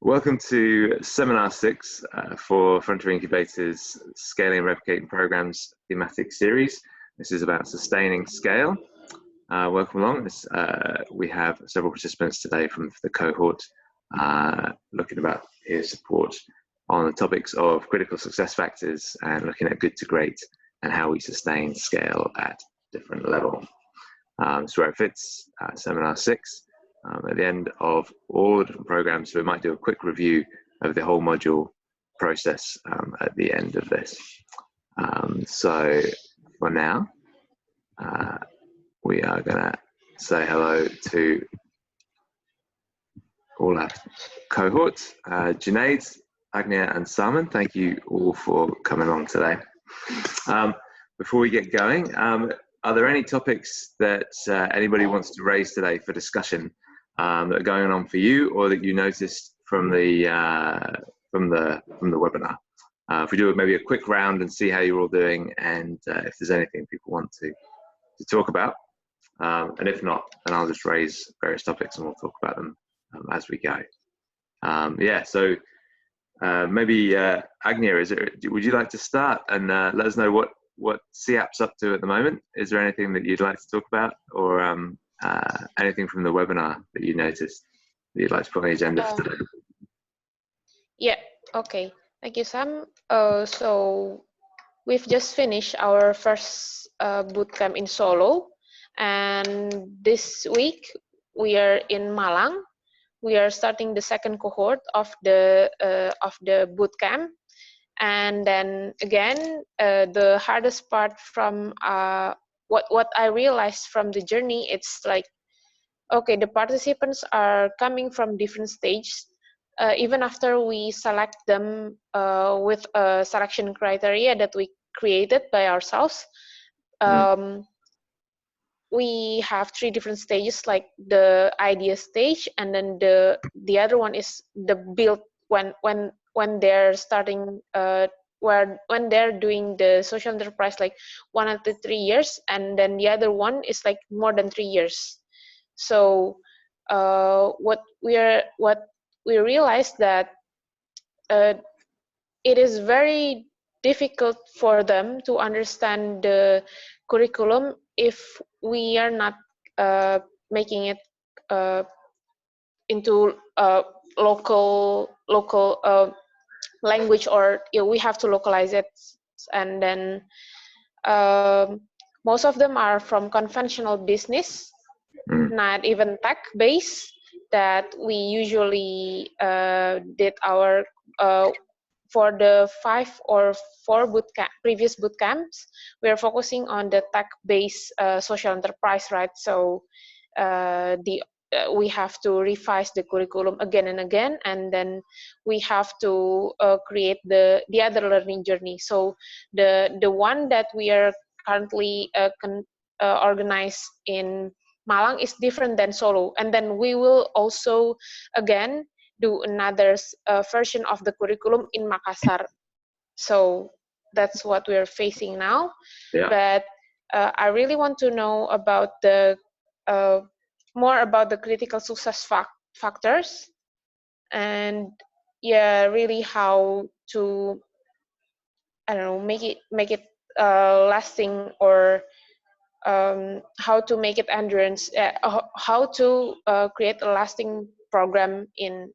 Welcome to Seminar 6 for Frontier Incubator's Scaling and Replicating Programs thematic series. This is about sustaining scale. Welcome along. We have several participants today from the cohort looking about peer support on the topics of critical success factors and looking at good to great and how we sustain scale at different level. So where it fits, Seminar 6. At the end of all the different programs, so we might do a quick review of the whole module process at the end of this. So for now, we are going to say hello to all our cohorts. Junaid, Agnia and Salman, thank you all for coming on today. Before we get going, are there any topics that anybody wants to raise today for discussion that are going on for you, or that you noticed from the webinar? If we do maybe a quick round and see how you're all doing, and if there's anything people want to talk about, and if not, then I'll just raise various topics and we'll talk about them as we go. Yeah, so maybe Agnia, would you like to start and let us know what CAP's up to at the moment? Is there anything that you'd like to talk about, or anything from the webinar that you noticed that you'd like to put on the agenda for today? Yeah, okay. Thank you, Sam. So we've just finished our first bootcamp in Solo, and this week we are in Malang. We are starting the second cohort of the bootcamp. And then again, the hardest part from what I realized from the journey, it's like, okay, the participants are coming from different stages. Even after we select them with a selection criteria that we created by ourselves, we have 3 different stages, like the idea stage, and then the other one is the build when they're starting when they're doing the social enterprise, like 1 to 3 years, and then the other one is like more than 3 years. So what we realized that it is very difficult for them to understand the curriculum if we are not making it into local language, or we have to localize it. And then most of them are from conventional business, not even tech based, that we usually did our for the 5 or 4 previous bootcamps. We are focusing on the tech-based social enterprise, right? So we have to revise the curriculum again and again, and then we have to create the other learning journey. So the one that we are currently organized in Malang is different than Solo, and then we will also again do another version of the curriculum in Makassar. So that's what we're facing now. Yeah. But I really want to know about the more about the critical success factors, and yeah, really how to, I don't know, make it lasting, or how to make it endurance, how to create a lasting program in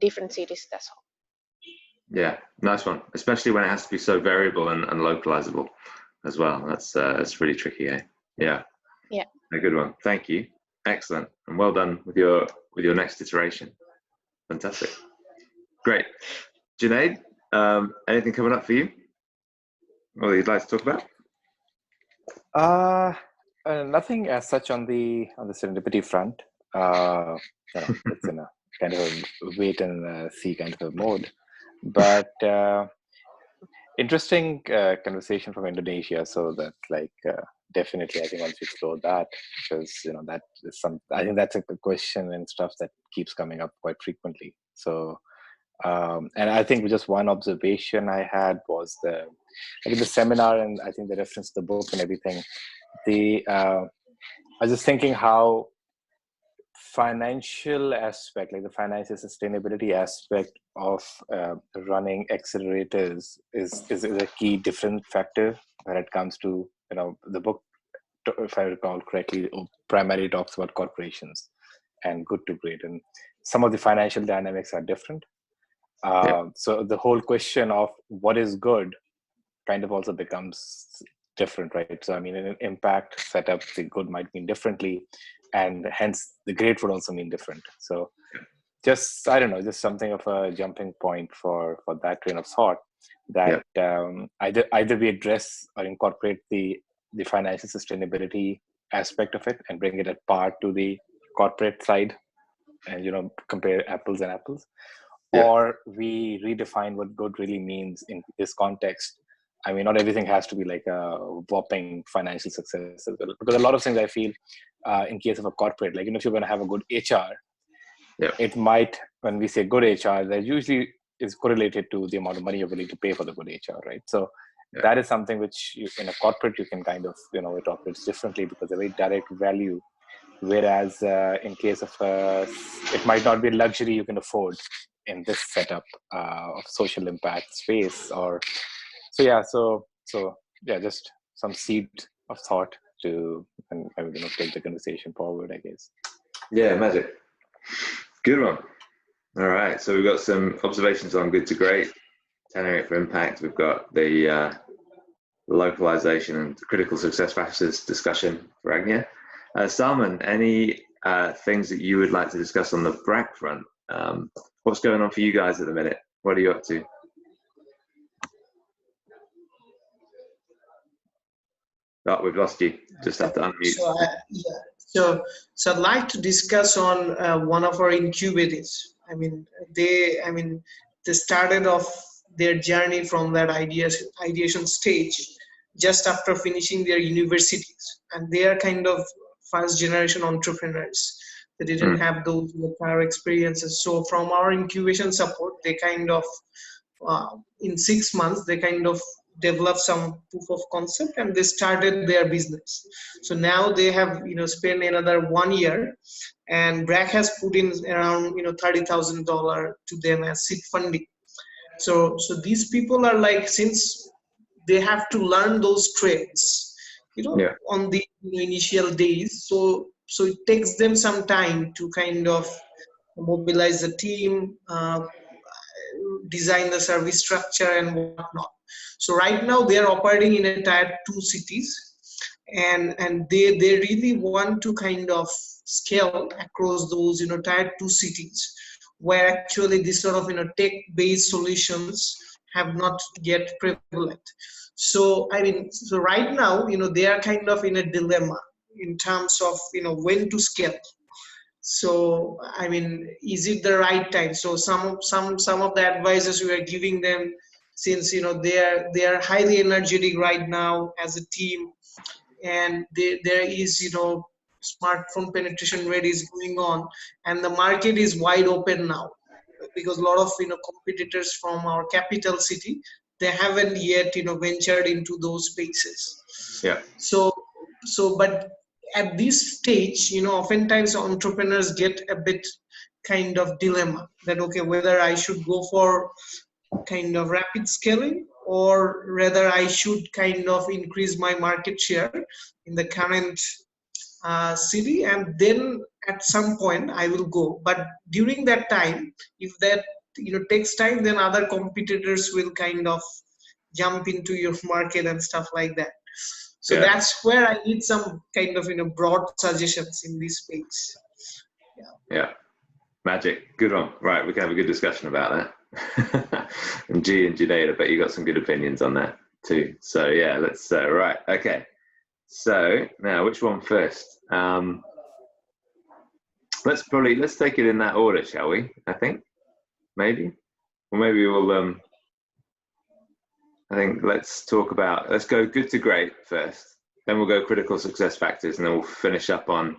different cities. That's all. Yeah, nice one. Especially when it has to be so variable and localizable as well. That's really tricky, eh? Yeah. Yeah. A good one. Thank you. Excellent, and well done with your next iteration. Fantastic. Great. Junaid, anything coming up for you, or you'd like to talk about? Nothing as such on the serendipity front. It's in a kind of a wait and see kind of a mode, but interesting conversation from Indonesia. So that, like, definitely I think once we explore that, because that is I think that's a question and stuff that keeps coming up quite frequently. So and I think just one observation I had was the seminar, and I think the reference to the book and everything. I was just thinking how financial aspect, like the financial sustainability aspect of running accelerators is a key different factor when it comes to, the book, if I recall correctly, primarily talks about corporations and good to great, and some of the financial dynamics are different. So the whole question of what is good kind of also becomes different, right? So I mean, in an impact setup, the good might mean differently, and hence the great would also mean different. So just, I don't know, just something of a jumping point for that train of thought, that either we address or incorporate the financial sustainability aspect of it and bring it at par to the corporate side, and compare apples and apples, or we redefine what good really means in this context. I mean, not everything has to be like a whopping financial success as well, because a lot of things I feel, in case of a corporate, like, if you're going to have a good HR, it might, when we say good HR, that usually is correlated to the amount of money you're willing to pay for the good HR, right? So that is something which in a corporate, you can kind of, it operates differently because of very direct value. Whereas in case of, it might not be a luxury you can afford in this setup of social impact space, or so just some seed of thought to take the conversation forward, I guess. Yeah, magic. Good one. All right, so we've got some observations on good to great, tailoring it for impact. We've got the localization and critical success factors discussion for Agnya. Salman, any things that you would like to discuss on the BRAC front? What's going on for you guys at the minute? What are you up to? Oh, we've lost you. Just have to unmute. So I'd like to discuss on one of our incubators. I mean, they started off their journey from that ideation stage just after finishing their universities, and they are kind of first generation entrepreneurs. They didn't have those prior experiences. So from our incubation support, they kind of in 6 months they kind of developed some proof of concept and they started their business. So now they have spent another 1 year, and BRAC has put in around $30,000 to them as seed funding. So these people are like, since they have to learn those trades on the initial days, so it takes them some time to kind of mobilize the team, design the service structure and whatnot. So right now they are operating in a tier 2 cities, and they really want to kind of scale across those tier 2 cities where actually this sort of tech based solutions have not yet prevalent. So so right now they are kind of in a dilemma in terms of when to scale. So is it the right time? So some of the advices we are giving them, since they are highly energetic right now as a team, and there is smartphone penetration rate is going on, and the market is wide open now, because a lot of competitors from our capital city, they haven't yet ventured into those spaces. But at this stage, oftentimes entrepreneurs get a bit kind of dilemma that, okay, whether I should go for kind of rapid scaling or rather I should kind of increase my market share in the current city, and then at some point I will go. But during that time, if that takes time, then other competitors will kind of jump into your market and stuff like that. So that's where I need some kind of broad suggestions in this space. Yeah, magic. Good one. Right, we can have a good discussion about that. And G and Junaid, I bet you got some good opinions on that too. So yeah, let's right. Okay. So now, which one first? Let's take it in that order, shall we? I think maybe, or maybe we'll. I think let's go good to great first. Then we'll go critical success factors, and then we'll finish up on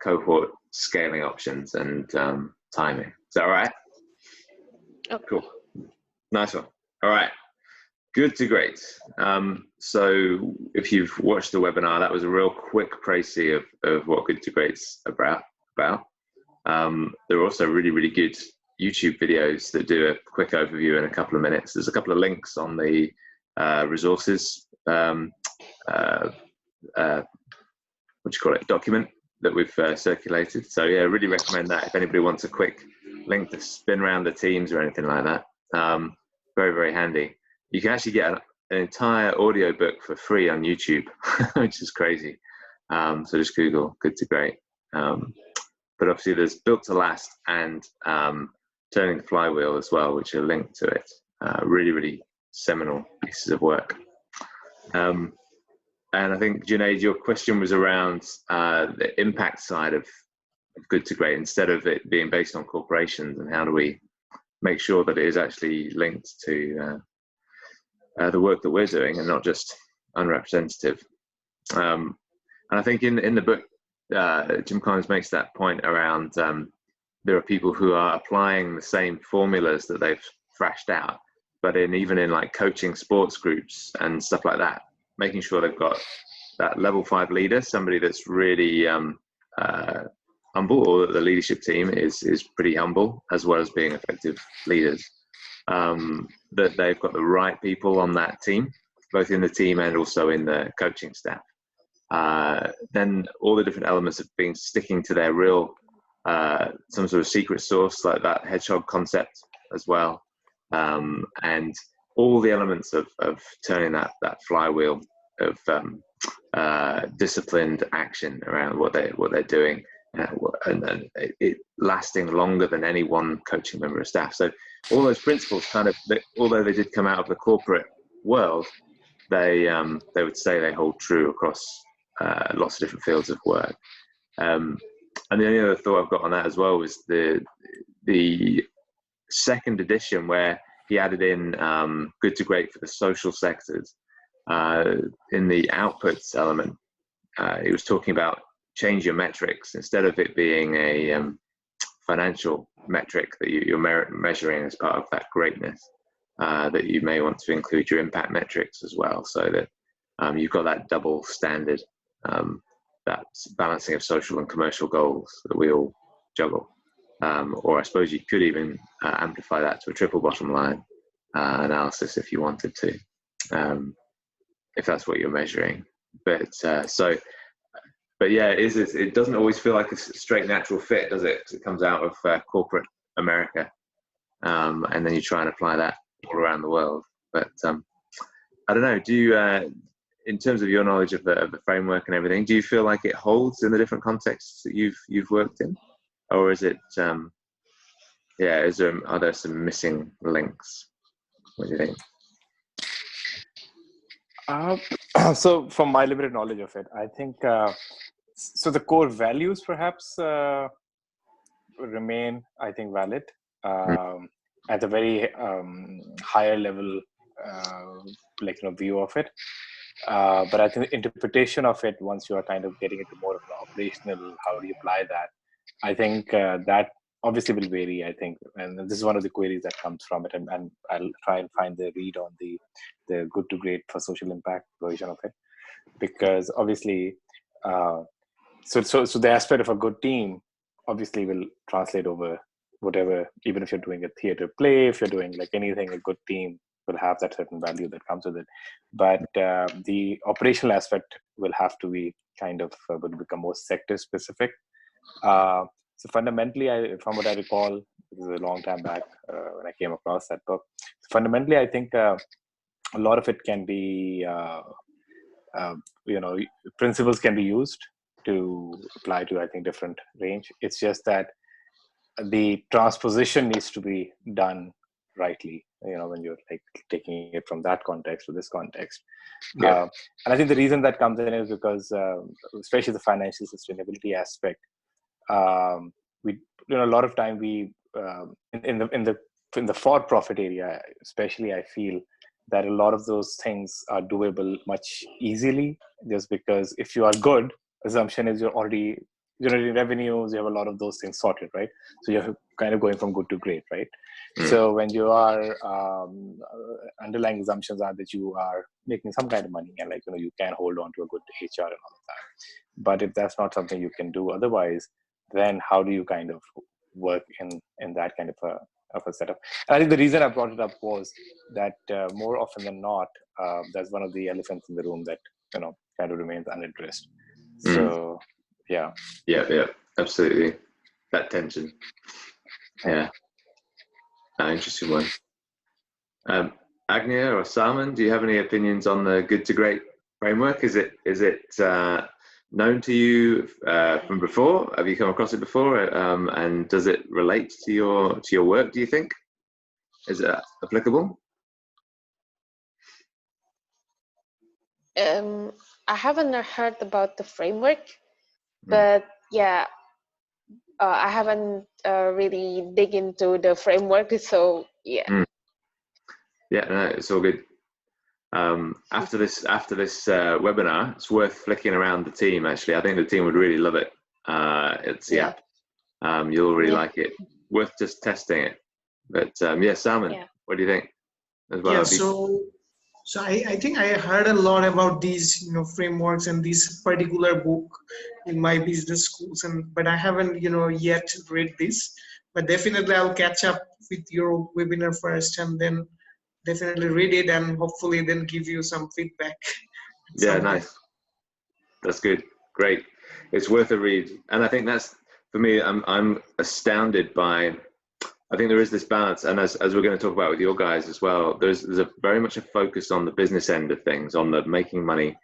cohort scaling options and timing. Is that all right? Okay. Cool. Nice one. All right. Good to great. So if you've watched the webinar, that was a real quick précis of what good to great's about. about. There are also really, really good YouTube videos that do a quick overview in a couple of minutes. There's a couple of links on the resources, document that we've circulated. So yeah, really recommend that if anybody wants a quick link to spin around the teams or anything like that. Very, very handy. You can actually get an entire audio book for free on YouTube, which is crazy. So just Google Good to Great. But obviously there's Built to Last and Turning the Flywheel as well, which are linked to it. Really, really seminal pieces of work. And I think, Junaid, your question was around the impact side of Good to Great, instead of it being based on corporations, and how do we make sure that it is actually linked to the work that we're doing and not just unrepresentative. And I think in the book, Jim Collins makes that point around there are people who are applying the same formulas that they've thrashed out, but even in like coaching sports groups and stuff like that, making sure they've got that level 5 leader, somebody that's really humble, or that the leadership team is pretty humble, as well as being effective leaders. That they've got the right people on that team, both in the team and also in the coaching staff. Then all the different elements of being sticking to their real, some sort of secret sauce, like that hedgehog concept as well. And all the elements of turning that flywheel of disciplined action around what they're doing, and it lasting longer than any one coaching member of staff. So all those principles although they did come out of the corporate world, they would say they hold true across lots of different fields of work. And the only other thought I've got on that as well was the second edition, where he added in Good to Great for the social sectors. In the outputs element, he was talking about change your metrics, instead of it being a financial metric that you're measuring as part of that greatness, that you may want to include your impact metrics as well, so that you've got that double standard, that balancing of social and commercial goals that we all juggle. Or I suppose you could even amplify that to a triple bottom line analysis if you wanted to, if that's what you're measuring. But yeah, it doesn't always feel like a straight natural fit, does it? 'Cause it comes out of corporate America, and then you try and apply that all around the world. But I don't know. Do you, in terms of your knowledge of the framework and everything, do you feel like it holds in the different contexts that you've worked in, or is it? Are there some missing links? What do you think? So from my limited knowledge of it, I think, so the core values perhaps remain, I think, valid at a very higher level, view of it. But I think the interpretation of it, once you are kind of getting into more of an operational, how do you apply that? I think that obviously will vary, I think, and this is one of the queries that comes from it, and I'll try and find the read on the Good to Great for social impact version of it, because obviously, so the aspect of a good team obviously will translate over whatever, even if you're doing a theater play, if you're doing like anything, a good team will have that certain value that comes with it. But the operational aspect will have to be kind of will become more sector specific. So fundamentally, from what I recall, this is a long time back when I came across that book. Fundamentally, I think a lot of it can be, principles can be used to apply to, I think, different range. It's just that the transposition needs to be done rightly, when you're like taking it from that context to this context. Yeah. And I think the reason that comes in is because, especially the financial sustainability aspect, we, a lot of time we, in the for-profit area, especially, I feel that a lot of those things are doable much easily, just because if you are good, assumption is you're already generating revenues, you have a lot of those things sorted, right? So you're kind of going from good to great, right? So when you are, underlying assumptions are that you are making some kind of money, and you can hold on to a good HR and all of that. But if that's not something you can do otherwise, then how do you kind of work in that kind of a setup? And I think the reason I brought it up was that more often than not, that's one of the elephants in the room that kind of remains unaddressed. So yeah, absolutely, that tension. Yeah, interesting one. Agnia or Salman, do you have any opinions on the Good to Great framework? Is it known to you from before? Have you come across it before? And does it relate to your work, do you think? Is it applicable? I haven't heard about the framework, but yeah, I haven't really dig into the framework, so yeah. Yeah, no, it's all good. After this webinar, it's worth flicking around the team. Actually, I think the team would really love it. It's the app. You'll really like it. Worth just testing it. But Salman, what do you think? As well, so I think I heard a lot about these frameworks and this particular book in my business schools, but I haven't yet read this. But definitely I'll catch up with your webinar first, and then definitely read it, and hopefully then give you some feedback. Yeah, nice. That's good. Great. It's worth a read. And I think that's, for me, I'm astounded by, I think there is this balance, and as we're going to talk about with your guys as well, there's a very much a focus on the business end of things, on the making money,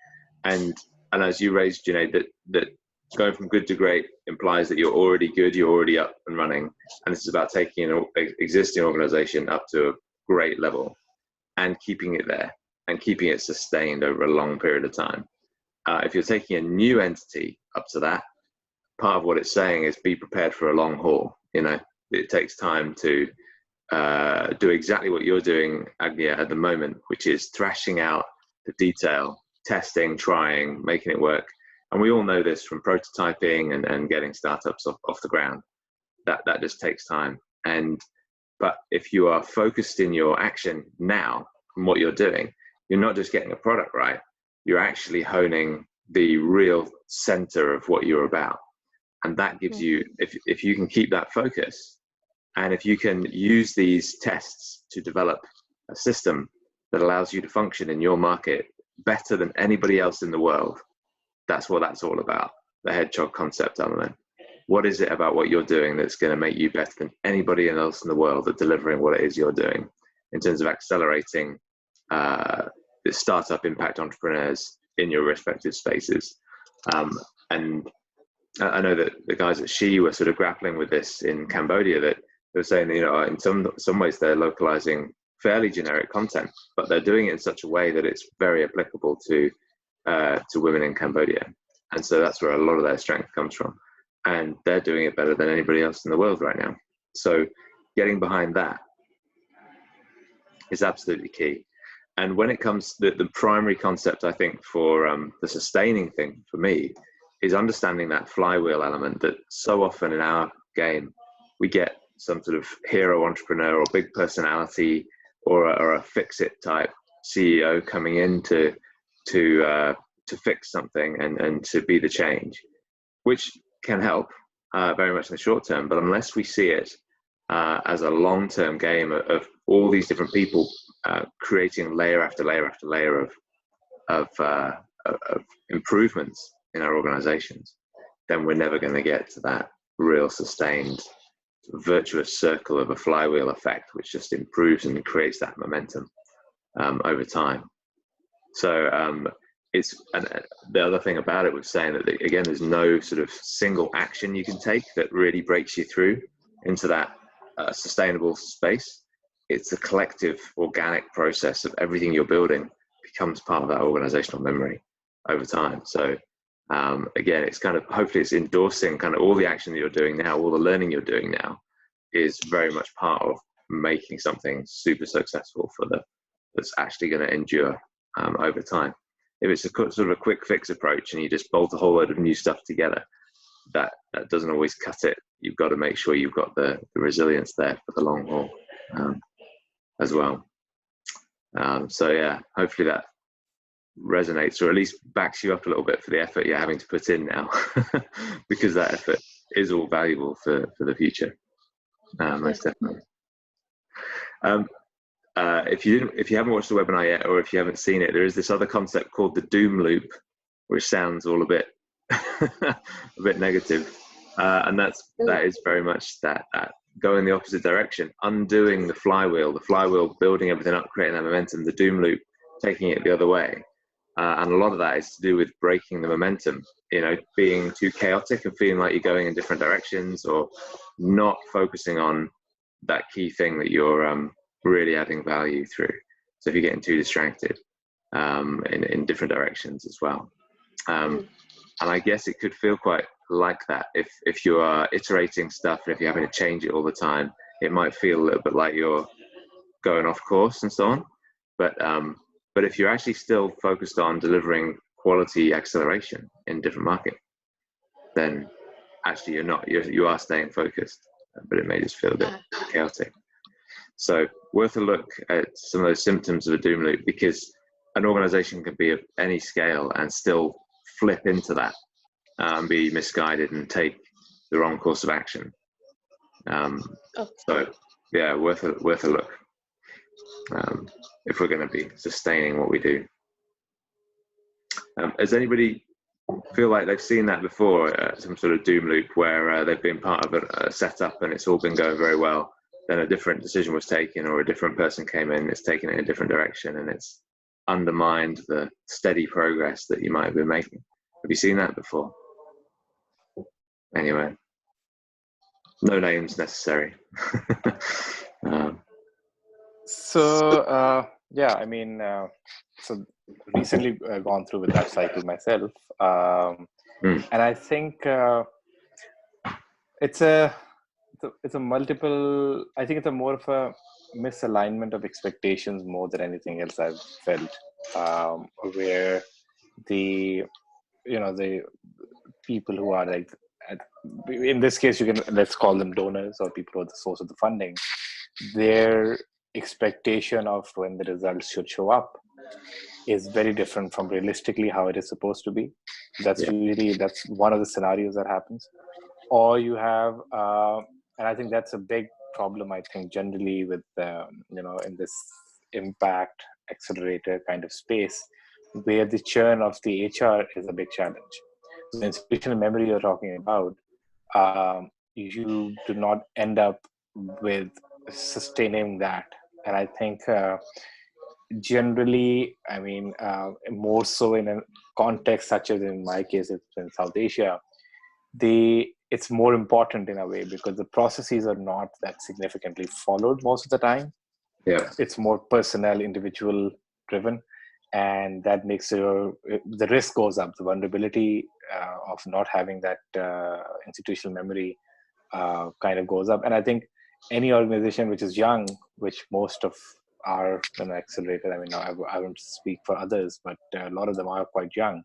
and as you raised, Junaid, that going from good to great implies that you're already good, you're already up and running, and this is about taking an existing organization up to a great level and keeping it there and keeping it sustained over a long period of time. If you're taking a new entity up to that, part of what it's saying is be prepared for a long haul. It takes time to do exactly what you're doing, Agnia, at the moment, which is thrashing out the detail, testing, trying, making it work. And we all know this from prototyping and getting startups off the ground. That just takes time. But if you are focused in your action now from what you're doing, you're not just getting a product right, you're actually honing the real center of what you're about. And that gives you, if you can keep that focus, and if you can use these tests to develop a system that allows you to function in your market better than anybody else in the world, that's what that's all about, the hedgehog concept element. What is it about what you're doing that's going to make you better than anybody else in the world at delivering what it is you're doing in terms of accelerating the startup impact entrepreneurs in your respective spaces? And I know that the guys at She were sort of grappling with this in Cambodia, that they were saying, in some ways they're localizing fairly generic content, but they're doing it in such a way that it's very applicable to women in Cambodia. And so that's where a lot of their strength comes from. And they're doing it better than anybody else in the world right now. So getting behind that is absolutely key. And when it comes to the primary concept, I think, for the sustaining thing for me is understanding that flywheel element, that so often in our game, we get some sort of hero entrepreneur or big personality or a fix-it type CEO coming in to fix something and to be the change, which can help very much in the short term. But unless we see it as a long-term game of all these different people creating layer after layer after layer of improvements in our organizations, then we're never going to get to that real sustained virtuous circle of a flywheel effect, which just improves and creates that momentum over time. So the other thing about it was saying that, again, there's no sort of single action you can take that really breaks you through into that sustainable space. It's a collective organic process of everything you're building becomes part of that organizational memory over time. So again, it's kind of, hopefully it's endorsing kind of all the action that you're doing now, all the learning you're doing now is very much part of making something super successful that's actually going to endure over time. If it's a sort of a quick fix approach and you just bolt a whole load of new stuff together, that doesn't always cut it. You've got to make sure you've got the resilience there for the long haul as well. So yeah, hopefully that resonates, or at least backs you up a little bit for the effort you're having to put in now, because that effort is all valuable for the future. Most definitely. If you haven't watched the webinar yet, or if you haven't seen it, there is this other concept called the doom loop, which sounds all a bit a bit negative, and that is very much that go in the opposite direction, undoing the flywheel building everything up, creating that momentum, the doom loop, taking it the other way. And a lot of that is to do with breaking the momentum, being too chaotic and feeling like you're going in different directions, or not focusing on that key thing that you're really adding value through. So if you're getting too distracted in different directions as well. And I guess it could feel quite like that if you are iterating stuff, and if you're having to change it all the time, it might feel a little bit like you're going off course and so on. But if you're actually still focused on delivering quality acceleration in different markets, then actually you are staying focused, but it may just feel a bit chaotic. So worth a look at some of those symptoms of a doom loop, because an organization can be of any scale and still flip into that and be misguided and take the wrong course of action. So yeah, worth a look if we're going to be sustaining what we do. Does anybody feel like they've seen that before, some sort of doom loop where they've been part of a setup and it's all been going very well, then a different decision was taken, or a different person came in, it's taken it in a different direction, and it's undermined the steady progress that you might have been making? Have you seen that before? Anyway, no names necessary. Yeah, I mean, so recently gone through with that cycle myself, and I think it's a multiple. I think it's more of a misalignment of expectations more than anything else I've felt, where the people who are like, in this case, let's call them donors, or people who are the source of the funding, their expectation of when the results should show up is very different from realistically how it is supposed to be. That's one of the scenarios that happens. Or you have, and I think that's a big problem, I think, generally with, in this impact accelerator kind of space, where the churn of the HR is a big challenge. So the institutional memory you're talking about, you do not end up with sustaining that. And I think generally, I mean, more so in a context such as in my case, it's in South Asia, it's more important in a way, because the processes are not that significantly followed most of the time. Yeah, it's more personnel, individual driven, and that makes the risk goes up. The vulnerability of not having that institutional memory kind of goes up. And I think any organization which is young, which most of are accelerated, I mean, I won't speak for others, but a lot of them are quite young.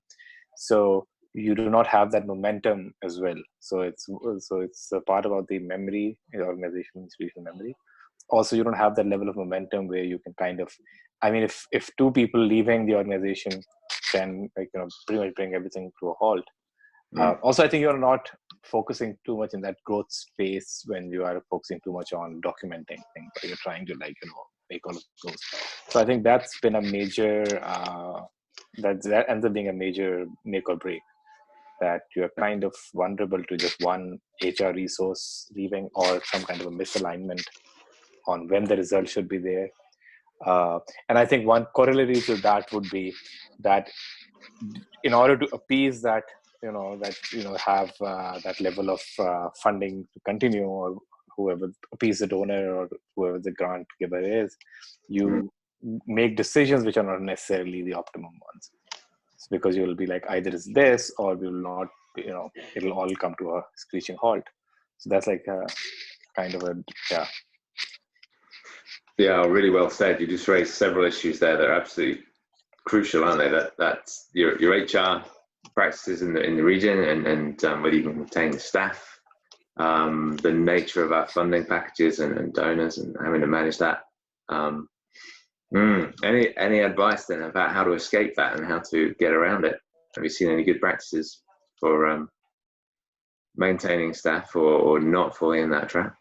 So you do not have that momentum as well. So it's a part about the memory, the organization, institutional memory. Also, you don't have that level of momentum where you can kind of, I mean, if two people leaving the organization can pretty much bring everything to a halt. Also, I think you're not focusing too much in that growth space when you are focusing too much on documenting things, but you're trying to make all of those. So I think that's been a major, that ends up being a major make or break, that you're kind of vulnerable to just one HR resource leaving, or some kind of a misalignment on when the result should be there. And I think one corollary to that would be that in order to appease that, have that level of funding to continue, or whoever appease the donor or whoever the grant giver is, you make decisions which are not necessarily the optimum ones. It's because you'll be like, either it's this or we will not, it'll all come to a screeching halt. So that's like a kind of Yeah, really well said. You just raised several issues there that are absolutely crucial, aren't they? That's your HR practices in the region, and whether you can retain the staff, the nature of our funding packages and donors, and having to manage that. Any advice then about how to escape that and how to get around it? Have you seen any good practices for maintaining staff or not falling in that trap?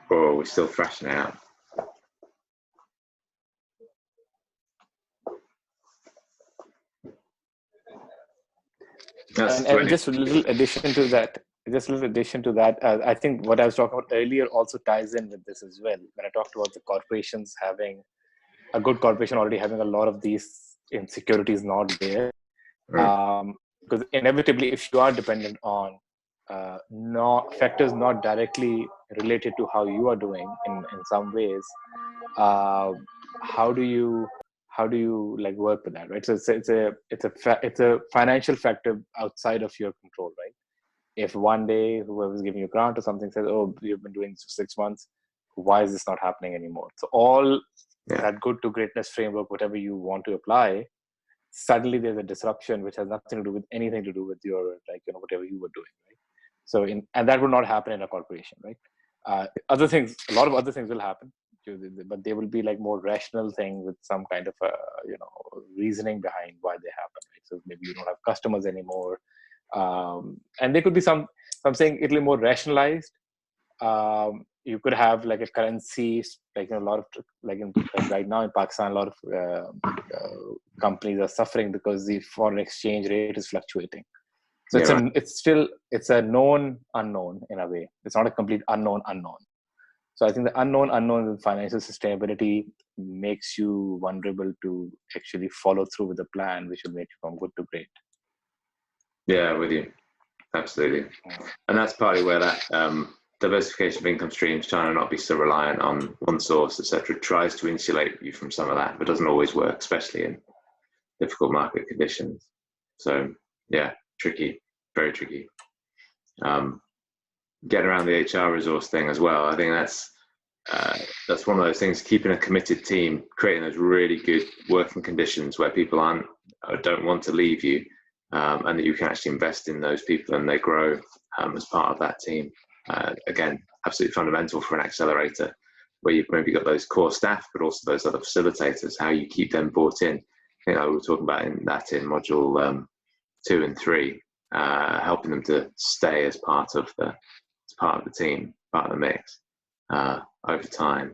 Or are we still thrashing it out? And just a little addition to that, I think what I was talking about earlier also ties in with this as well. When I talked about the corporations having a good corporation already having a lot of these insecurities not there, because inevitably, if you are dependent on factors not directly related to how you are doing in some ways, how do you like work with that, right? So it's a financial factor outside of your control, right? If one day whoever's giving you a grant or something says, "Oh, you've been doing this for 6 months, why is this not happening anymore?" So all that good to greatness framework, whatever you want to apply, suddenly there's a disruption which has nothing to do with anything to do with your, like, you know, whatever you were doing, right? So and that would not happen in a corporation, right? A lot of other things will happen, but they will be like more rational thing with some kind of reasoning behind why they happen, right? So maybe you don't have customers anymore, and there could be something a little more rationalized. You could have like a currency, like a lot of like right now in Pakistan, a lot of companies are suffering because the foreign exchange rate is fluctuating. So it's a known unknown in a way. It's not a complete unknown. So I think the unknown in financial sustainability makes you vulnerable to actually follow through with a plan which will make you from good to great. Yeah, with you. Absolutely. And that's partly where that diversification of income streams, trying to not be so reliant on one source, etc., tries to insulate you from some of that, but doesn't always work, especially in difficult market conditions. So yeah, tricky, very tricky. Getting around the HR resource thing as well, I think that's one of those things, keeping a committed team, creating those really good working conditions where people don't want to leave you, and that you can actually invest in those people and they grow as part of that team. Again, absolutely fundamental for an accelerator, where you've maybe got those core staff, but also those other facilitators, how you keep them bought in. We were talking about in module 2 and 3, helping them to stay as part of the team, part of the mix over time.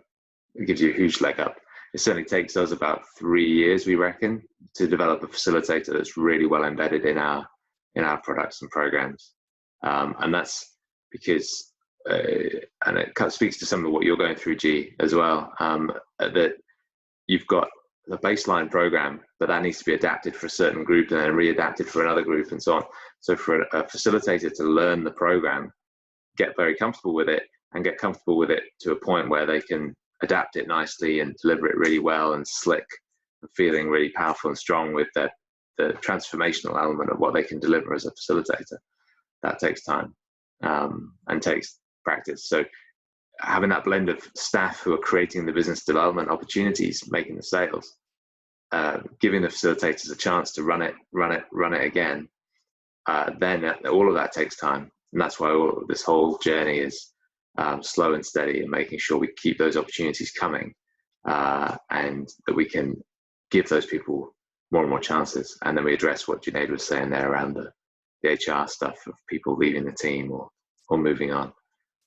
It gives you a huge leg up. It certainly takes us about 3 years, we reckon, to develop a facilitator that's really well embedded in our products and programs, and that's because, and it kind of speaks to some of what you're going through, G, as well, that you've got the baseline program, but that needs to be adapted for a certain group and then readapted for another group and so on. So for a facilitator to learn the program, get very comfortable with it, and get comfortable with it to a point where they can adapt it nicely and deliver it really well and slick, and feeling really powerful and strong with the transformational element of what they can deliver as a facilitator. That takes time and takes practice. So having that blend of staff who are creating the business development opportunities, making the sales, giving the facilitators a chance to run it again, then all of that takes time. And that's why this whole journey is slow and steady, and making sure we keep those opportunities coming, and that we can give those people more and more chances. And then we address what Junaid was saying there around the HR stuff of people leaving the team or moving on.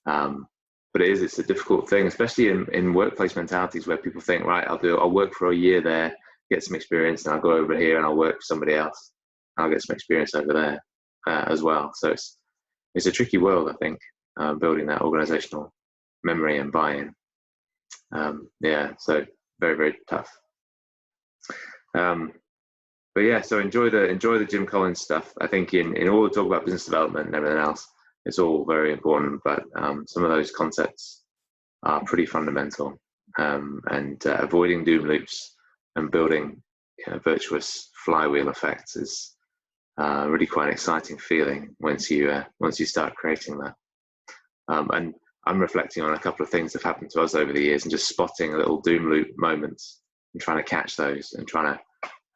But it's a difficult thing, especially in workplace mentalities where people think, right, I'll work for a year there, get some experience, and I'll go over here and I'll work for somebody else. I'll get some experience over there as well. So it's a tricky world, I think, building that organizational memory and buy-in. So very, very tough. But yeah, so enjoy the Jim Collins stuff. I think in all the talk about business development and everything else, it's all very important, but some of those concepts are pretty fundamental. And avoiding doom loops and building virtuous flywheel effects is really quite an exciting feeling once you start creating that. And I'm reflecting on a couple of things that have happened to us over the years and just spotting little doom loop moments and trying to catch those and trying to.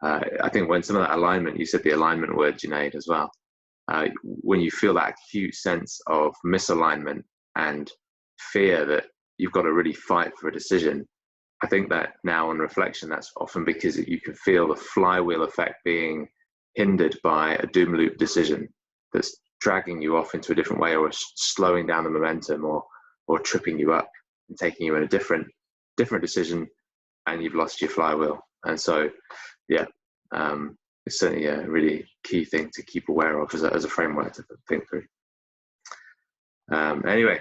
I think when some of that alignment, you said the alignment word, Junaid, as well. When you feel that acute sense of misalignment and fear that you've got to really fight for a decision, I think that now on reflection, that's often because you can feel the flywheel effect being hindered by a doom loop decision. that's dragging you off into a different way, or slowing down the momentum, or tripping you up and taking you in a different decision, and you've lost your flywheel. And so, yeah, it's certainly a really key thing to keep aware of as a framework to think through. Anyway,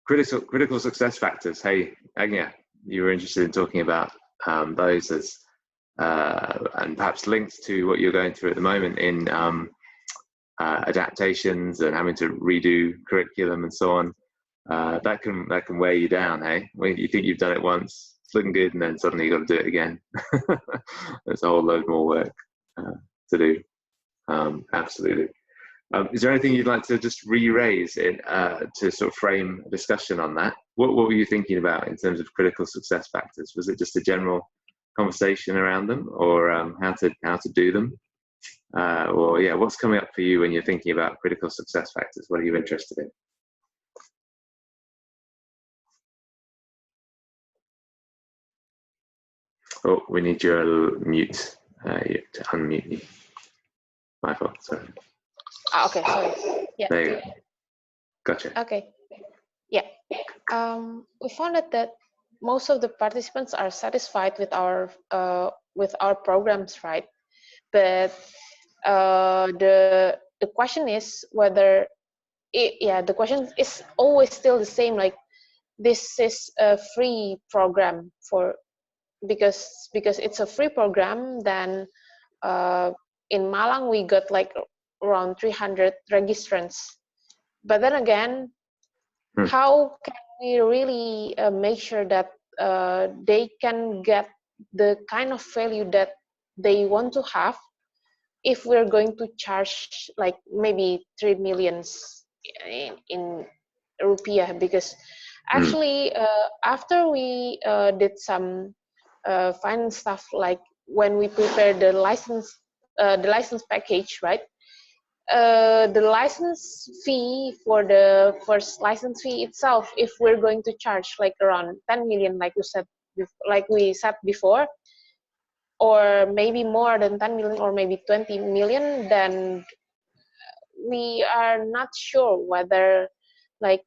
critical success factors. Hey, Agnya, you were interested in talking about those as and perhaps linked to what you're going through at the moment in adaptations and having to redo curriculum and so on. That can weigh you down, hey? When you think you've done it once, it's looking good, and then suddenly you've got to do it again. There's a whole load more work to do. Absolutely. Is there anything you'd like to just re-raise to sort of frame a discussion on that? What were you thinking about in terms of critical success factors? Was it just a general conversation around them, or how to do them? Or yeah, what's coming up for you when you're thinking about critical success factors? What are you interested in? Oh, we need your mute to unmute you. My fault, sorry. Okay, sorry. Yeah. There you go. Gotcha. Okay. Yeah. We found that most of the participants are satisfied with our programs, right? But the question is whether the question is always still the same. Like, this is a free program because it's a free program. Then in Malang we got like around 300 registrants. But then again, how can we really make sure that they can get the kind of value that they want to have if we're going to charge like maybe 3 million in rupiah? Because actually after we did some finance stuff, like when we prepared the license package, right? The license fee for the first license fee itself, if we're going to charge like around 10 million, like we said before, or maybe more than 10 million, or maybe 20 million, then we are not sure whether, like,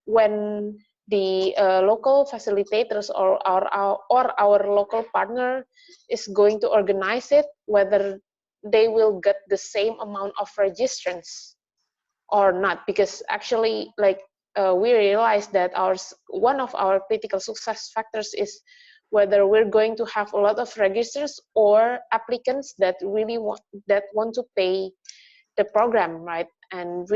when the local facilitators or our local partner is going to organize it, whether they will get the same amount of registrants or not. Because actually, like, we realized that one of our critical success factors is whether we're going to have a lot of registrants or applicants that really want to pay the program, right? And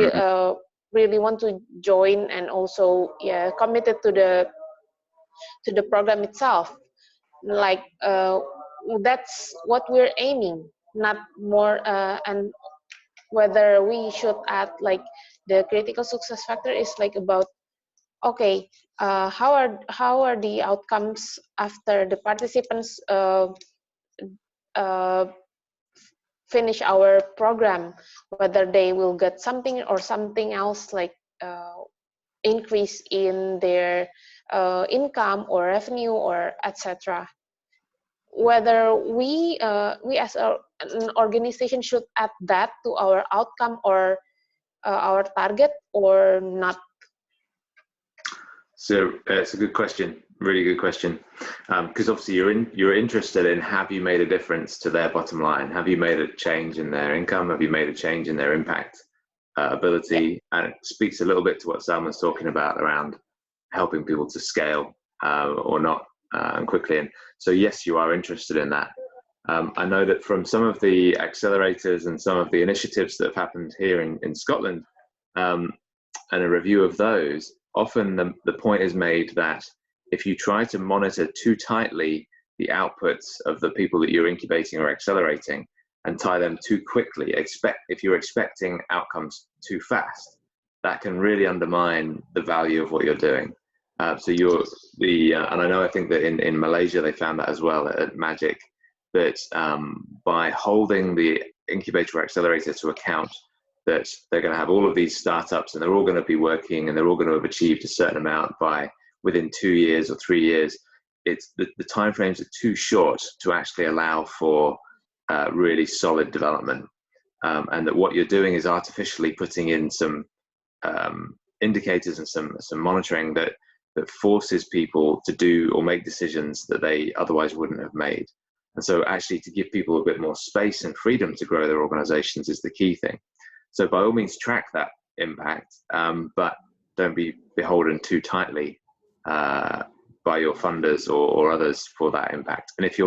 really want to join, and also committed to the program itself. Like, that's what we're aiming, not more. And whether we should add, like, the critical success factor is like about, okay, how are the outcomes after the participants finish our program, whether they will get something or something else, like increase in their income or revenue, or etc. Whether we as an organization should add that to our outcome or our target or not. So it's a good question, really good question, because obviously you're interested in, have you made a difference to their bottom line? Have you made a change in their income? Have you made a change in their impact ability? And it speaks a little bit to what Salman's talking about around helping people to scale or not quickly. And so yes, you are interested in that. I know that from some of the accelerators and some of the initiatives that have happened here in Scotland, and a review of those, often the point is made that if you try to monitor too tightly the outputs of the people that you're incubating or accelerating and tie them too quickly, if you're expecting outcomes too fast, that can really undermine the value of what you're doing. So and I think that in Malaysia they found that as well at Magic, that by holding the incubator or accelerator to account, that they're going to have all of these startups and they're all going to be working and they're all going to have achieved a certain amount by within 2 years or 3 years. It's the timeframes are too short to actually allow for really solid development. and that what you're doing is artificially putting in some indicators and some monitoring that forces people to do or make decisions that they otherwise wouldn't have made. And so actually to give people a bit more space and freedom to grow their organizations is the key thing. So by all means track that impact, but don't be beholden too tightly by your funders or others for that impact. And if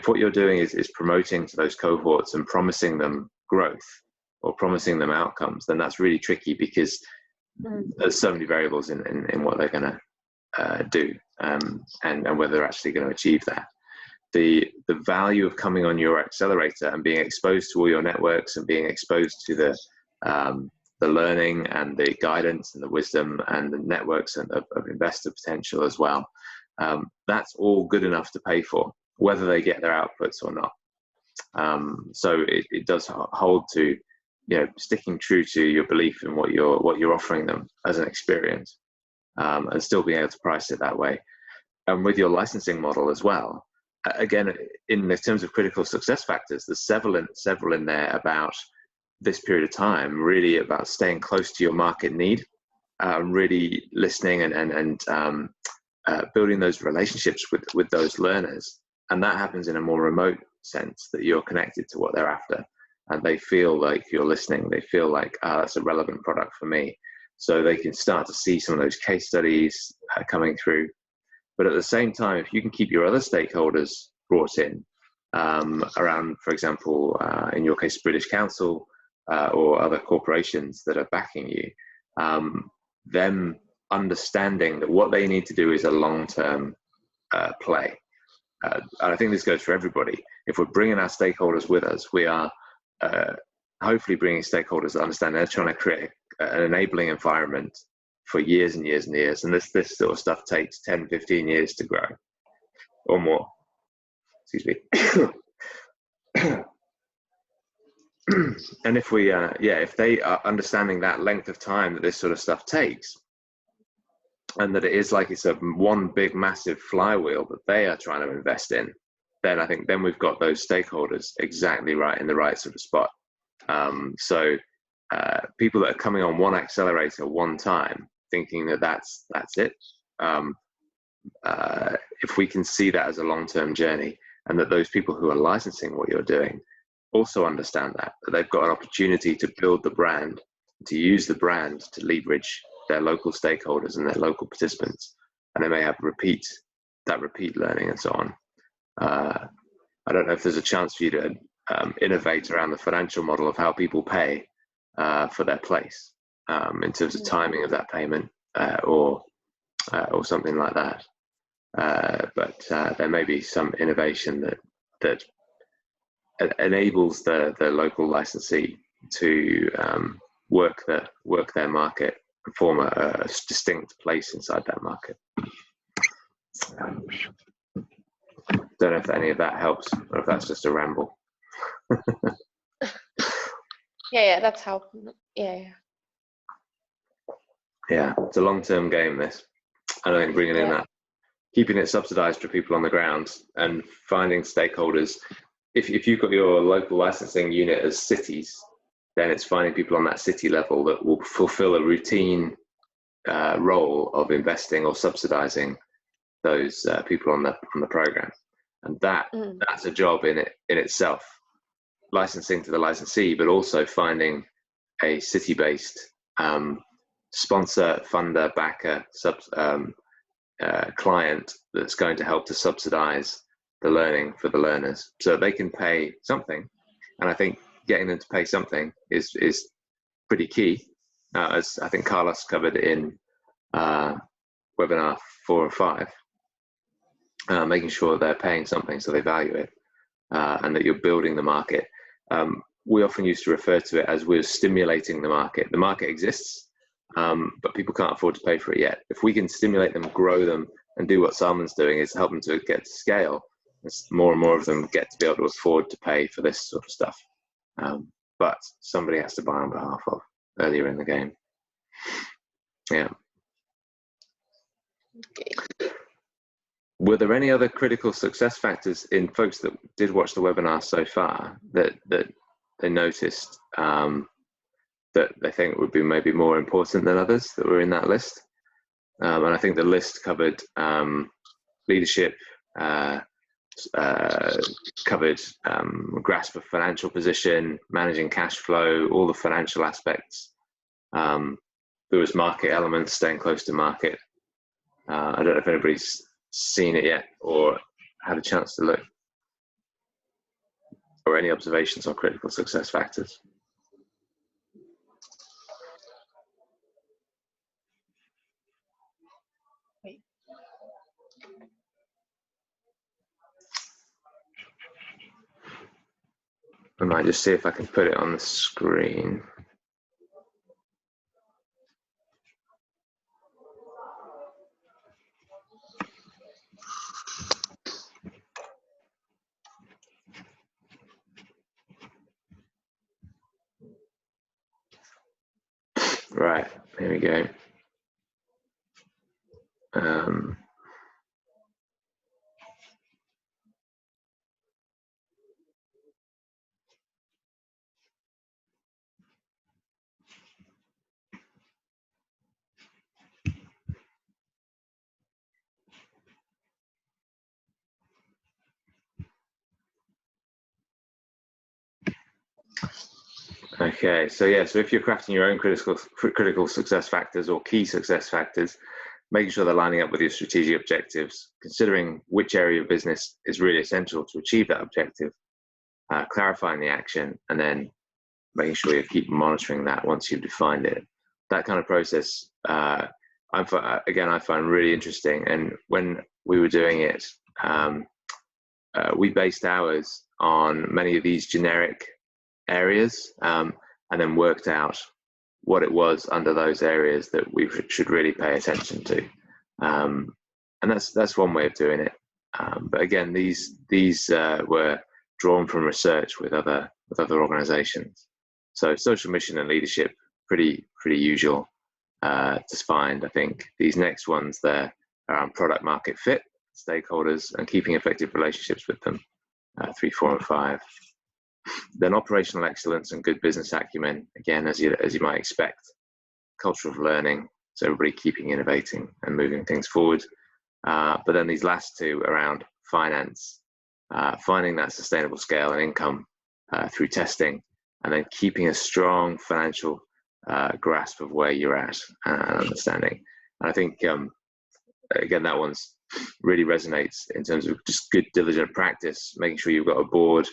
what you're doing is promoting to those cohorts and promising them growth or promising them outcomes, then that's really tricky, because there's so many variables in what they're going to do, and whether they're actually going to achieve that. The value of coming on your accelerator and being exposed to all your networks and being exposed to the learning and the guidance and the wisdom and the networks and of investor potential as well, that's all good enough to pay for, whether they get their outputs or not. So it does hold to, sticking true to your belief in what you're offering them as an experience, and still being able to price it that way. And with your licensing model as well, again, in terms of critical success factors, there's several in there about this period of time, really about staying close to your market need, really listening and building those relationships with those learners. And that happens in a more remote sense, that you're connected to what they're after, and they feel like you're listening. They feel like, that's a relevant product for me. So they can start to see some of those case studies coming through. But at the same time, if you can keep your other stakeholders brought in, around, for example, in your case, British Council, or other corporations that are backing you, them understanding that what they need to do is a long-term play. And I think this goes for everybody. If we're bringing our stakeholders with us, we are hopefully bringing stakeholders that understand they're trying to create an enabling environment for years and years and years. And this sort of stuff takes 10, 15 years to grow or more. Excuse me. And if we, if they are understanding that length of time that this sort of stuff takes, and that it is like it's a one big massive flywheel that they are trying to invest in, then I think then we've got those stakeholders exactly right in the right sort of spot. So people that are coming on one accelerator one time, thinking that that's it, if we can see that as a long-term journey, and that those people who are licensing what you're doing also understand that they've got an opportunity to build the brand, to use the brand to leverage their local stakeholders and their local participants, and they may have repeat learning and so on. I don't know if there's a chance for you to innovate around the financial model of how people pay for their place, in terms of timing of that payment, or something like that. But there may be some innovation that enables the local licensee to work their market and form a distinct place inside that market. Don't know if any of that helps, or if that's just a ramble. Yeah, that's helpful. Yeah, it's a long-term game, this. I think bringing in that, keeping it subsidized for people on the ground, and finding stakeholders. If you've got your local licensing unit as cities, then it's finding people on that city level that will fulfill a routine role of investing or subsidizing those people on the program, and that's a job in itself. Licensing to the licensee, but also finding a city-based sponsor, funder, backer, client that's going to help to subsidize the learning for the learners, so they can pay something. And I think getting them to pay something is pretty key, as I think Carlos covered in webinar 4 or 5, making sure they're paying something so they value it, and that you're building the market. We often used to refer to it as we're stimulating the market. The market exists, but people can't afford to pay for it yet. If we can stimulate them, grow them, and do what Salman's doing, is help them to get to scale, as more and more of them get to be able to afford to pay for this sort of stuff. But somebody has to buy on behalf of earlier in the game. Yeah. Okay. Were there any other critical success factors in folks that did watch the webinar so far that they noticed that they think would be maybe more important than others that were in that list. And I think the list covered leadership, covered grasp of financial position, managing cash flow, all the financial aspects. There was market elements, staying close to market. I don't know if anybody's seen it yet or had a chance to look, or any observations on critical success factors. I might just see if I can put it on the screen. Right, here we go. Okay, so yeah, so if you're crafting your own critical success factors or key success factors, making sure they're lining up with your strategic objectives, considering which area of business is really essential to achieve that objective, clarifying the action, and then making sure you keep monitoring that once you've defined it. That kind of process, again, I find really interesting. And when we were doing it, we based ours on many of these generic areas, and then worked out what it was under those areas that we should really pay attention to. And that's one way of doing it. But again, these were drawn from research with other organizations. So social mission and leadership, pretty usual to find. I think these next ones there around product market fit, stakeholders, and keeping effective relationships with them, 3, 4, and 5. Then operational excellence and good business acumen, again, as you might expect. Culture of learning, so everybody keeping innovating and moving things forward. But then these last two around finance, finding that sustainable scale and income through testing, and then keeping a strong financial grasp of where you're at and understanding. And I think, again, that one's really resonates in terms of just good, diligent practice, making sure you've got a board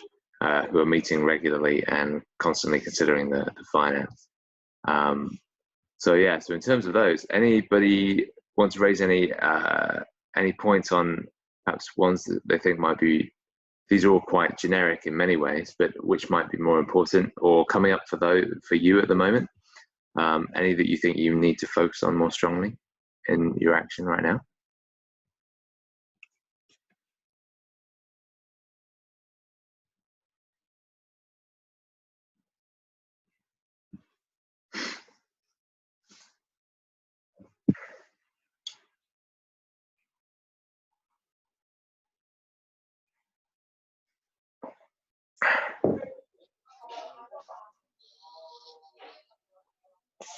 who are meeting regularly and constantly considering the finance. So yeah, so in terms of those, anybody want to raise any points on perhaps ones that they think might be, these are all quite generic in many ways, but which might be more important or coming up for you at the moment? Any that you think you need to focus on more strongly in your action right now?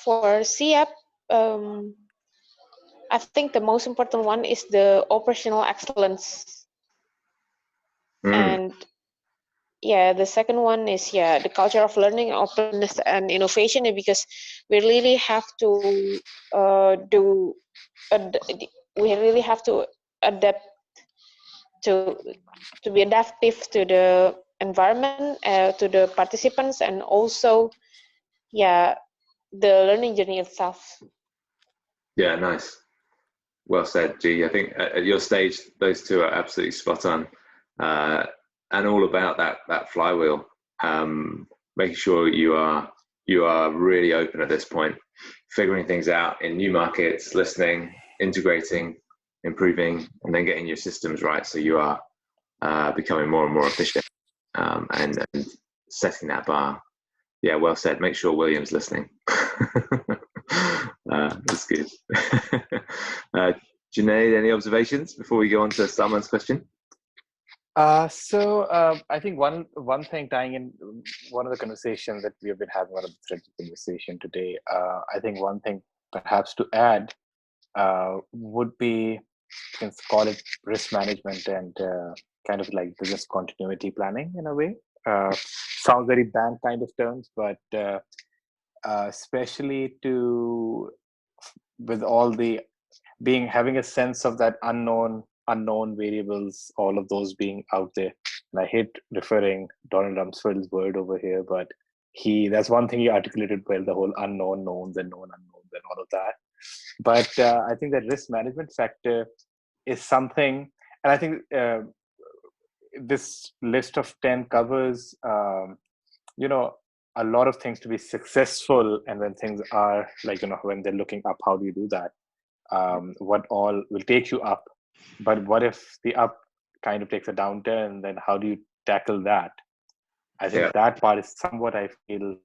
For CEAP, I think the most important one is the operational excellence. And yeah, the second one is the culture of learning, openness, and innovation, because we really have to we really have to adapt to be adaptive to the environment, to the participants, and also the learning journey itself. Yeah, nice. Well said, G. I think at your stage, those two are absolutely spot on, and all about that flywheel. Making sure you are really open at this point, figuring things out in new markets, listening, integrating, improving, and then getting your systems right so you are becoming more and more efficient, and setting that bar. Yeah, well said. Make sure William's listening. That's good. Junaid, any observations before we go on to Salman's question? I think one thing tying in one of the conversations that we have been having, one of the threads of conversation today, I think one thing perhaps to add would be, you can call it risk management and kind of like business continuity planning in a way. Sounds very bank kind of terms, but especially with all the having a sense of that unknown variables, all of those being out there. And I hate referring Donald Rumsfeld's word over here, but that's one thing he articulated well, the whole unknown knowns and known unknowns and all of that. But I think that risk management factor is something, and I think this list of 10 covers, a lot of things to be successful. And when things are like, when they're looking up, how do you do that? What all will take you up, but what if the up kind of takes a downturn? Then how do you tackle that? I think that part is somewhat, I feel,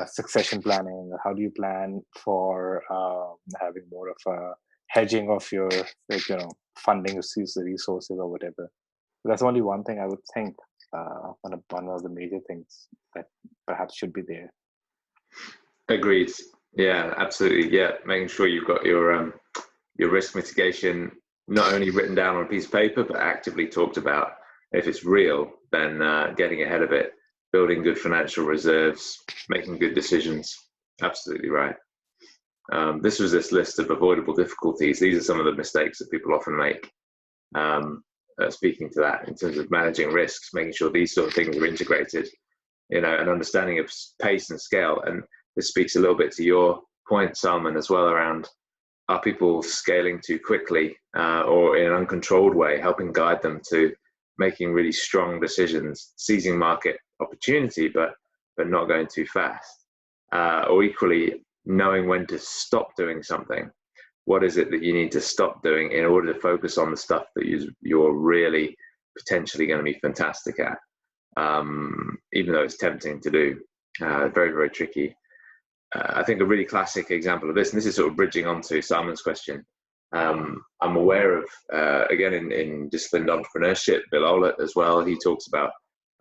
succession planning. How do you plan for having more of a hedging of your funding resources or whatever? That's only one thing I would think. One of the major things that perhaps should be there. Agreed. Yeah, absolutely. Yeah, making sure you've got your risk mitigation not only written down on a piece of paper, but actively talked about. If it's real, then getting ahead of it, building good financial reserves, making good decisions. Absolutely right. This was this list of avoidable difficulties. These are some of the mistakes that people often make. Speaking to that in terms of managing risks, making sure these sort of things are integrated, an understanding of pace and scale. And this speaks a little bit to your point, Salman, as well, around, are people scaling too quickly or in an uncontrolled way, helping guide them to making really strong decisions, seizing market opportunity, but not going too fast, or equally knowing when to stop doing something. What is it that you need to stop doing in order to focus on the stuff that you're really potentially going to be fantastic at, even though it's tempting to do. Very, very tricky. I think a really classic example of this, and this is sort of bridging onto Simon's question, I'm aware of, again, in disciplined entrepreneurship, Bill Olet as well, he talks about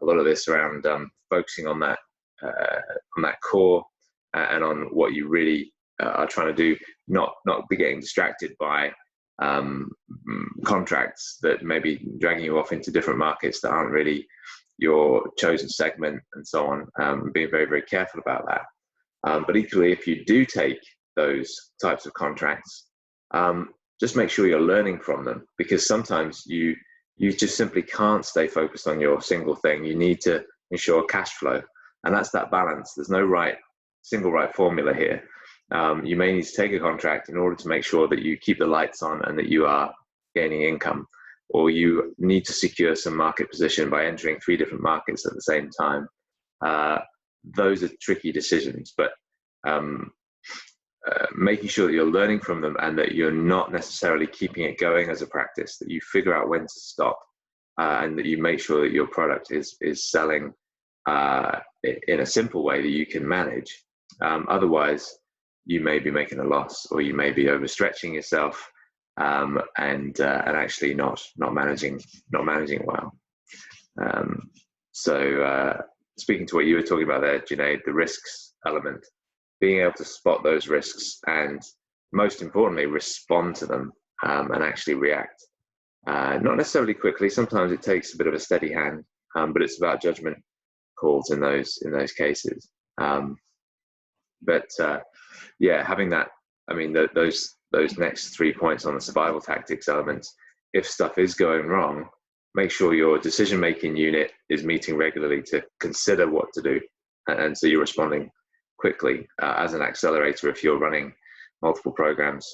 a lot of this around focusing on that core and on what you really are trying to do, not be getting distracted by contracts that may be dragging you off into different markets that aren't really your chosen segment and so on, being very, very careful about that. But equally, if you do take those types of contracts, just make sure you're learning from them, because sometimes you just simply can't stay focused on your single thing. You need to ensure cash flow, and that's that balance. There's no single right formula here. You may need to take a contract in order to make sure that you keep the lights on and that you are gaining income, or you need to secure some market position by entering 3 different markets at the same time. Those are tricky decisions, but making sure that you're learning from them and that you're not necessarily keeping it going as a practice, that you figure out when to stop, and that you make sure that your product is selling in a simple way that you can manage. Otherwise, you may be making a loss, or you may be overstretching yourself and actually not managing well. So speaking to what you were talking about there, Junaid, the risks element, being able to spot those risks and, most importantly, respond to them and actually react. Not necessarily quickly. Sometimes it takes a bit of a steady hand, but it's about judgment calls in those cases. Yeah, having that. I mean, those next 3 points on the survival tactics elements. If stuff is going wrong, make sure your decision-making unit is meeting regularly to consider what to do, and so you're responding quickly as an accelerator if you're running multiple programs,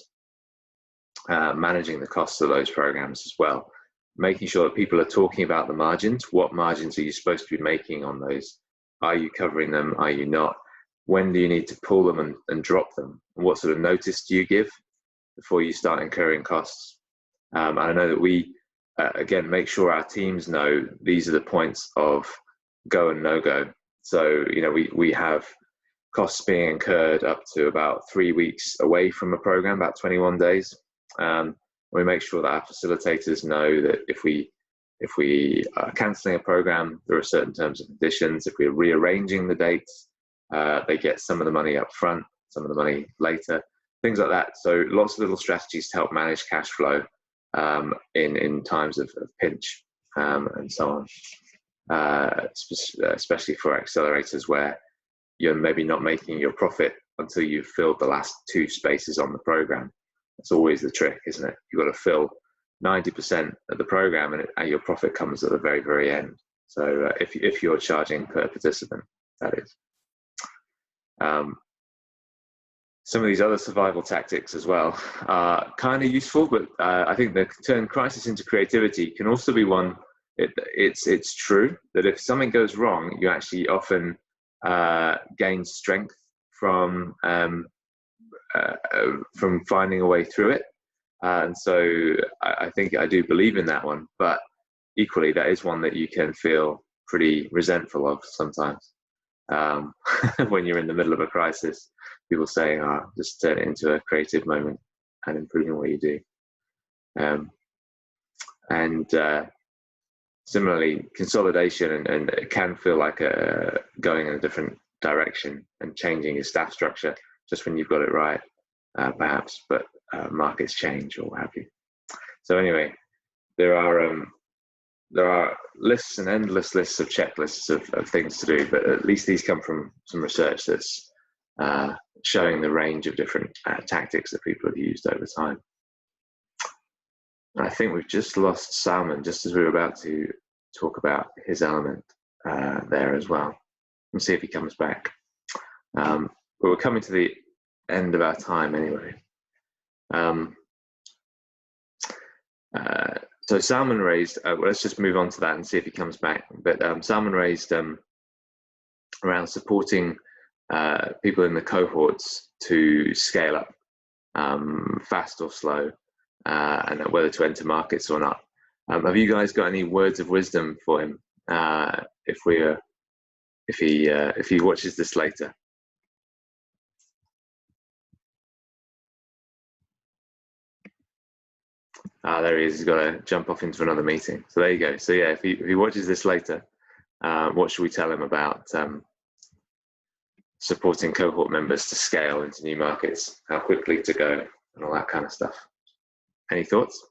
managing the costs of those programs as well, making sure that people are talking about the margins. What margins are you supposed to be making on those? Are you covering them? Are you not? When do you need to pull them and drop them? And what sort of notice do you give before you start incurring costs? I know that we, again, make sure our teams know these are the points of go and no go. So, we have costs being incurred up to about 3 weeks away from a program, about 21 days. We make sure that our facilitators know that if we are cancelling a program, there are certain terms and conditions. If we're rearranging the dates, they get some of the money up front, some of the money later, things like that. So lots of little strategies to help manage cash flow in times of pinch and so on, especially for accelerators where you're maybe not making your profit until you've filled the last 2 spaces on the program. That's always the trick, isn't it? You've got to fill 90% of the program and your profit comes at the very, very end. So if you're charging per participant, that is. Some of these other survival tactics as well are kind of useful, but I think the turn crisis into creativity can also be one. It's true that if something goes wrong, you actually often gain strength from finding a way through it. And so I think I do believe in that one, but equally that is one that you can feel pretty resentful of sometimes. When you're in the middle of a crisis, people saying, just turn it into a creative moment and improving what you do. Similarly, consolidation and it can feel like going in a different direction and changing your staff structure just when you've got it right, perhaps, but markets change or what have you. So anyway, there are lists and endless lists of checklists of things to do, but at least these come from some research that's showing the range of different tactics that people have used over time. I think we've just lost Salman just as we were about to talk about his element there as well. We'll see if he comes back. But we're coming to the end of our time anyway. So Salman raised, well, let's just move on to that and see if he comes back. But Salman raised around supporting people in the cohorts to scale up fast or slow, and whether to enter markets or not. Have you guys got any words of wisdom for him if he watches this later? There he is. He's got to jump off into another meeting. So there you go. So yeah, if he watches this later, what should we tell him about supporting cohort members to scale into new markets, how quickly to go, and all that kind of stuff? Any thoughts?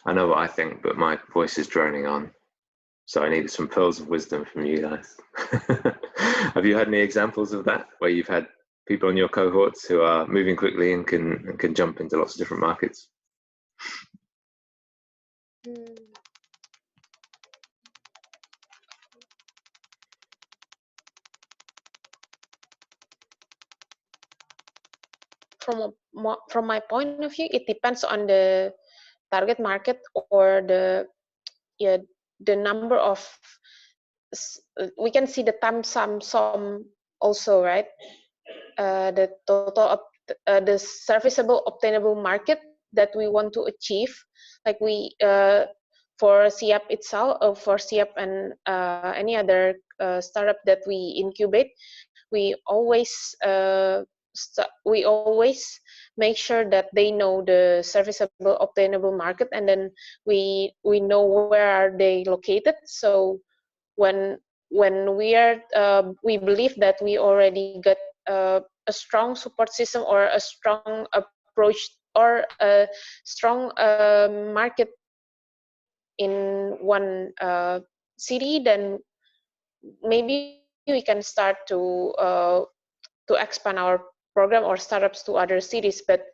I know what I think, but my voice is droning on. So I needed some pearls of wisdom from you guys. Have you had any examples of that, where you've had people in your cohorts who are moving quickly and can jump into lots of different markets? From my point of view, it depends on the target market or the number of, we can see the sum also, right? The total of the serviceable obtainable market that we want to achieve, like we for SIAP itself, for SIAP and any other startup that we incubate, we always make sure that they know the serviceable obtainable market, and then we know where are they located. So when we are we believe that we already got a strong support system or a strong approach or a strong market in one city, then maybe we can start to expand our program or startups to other cities. But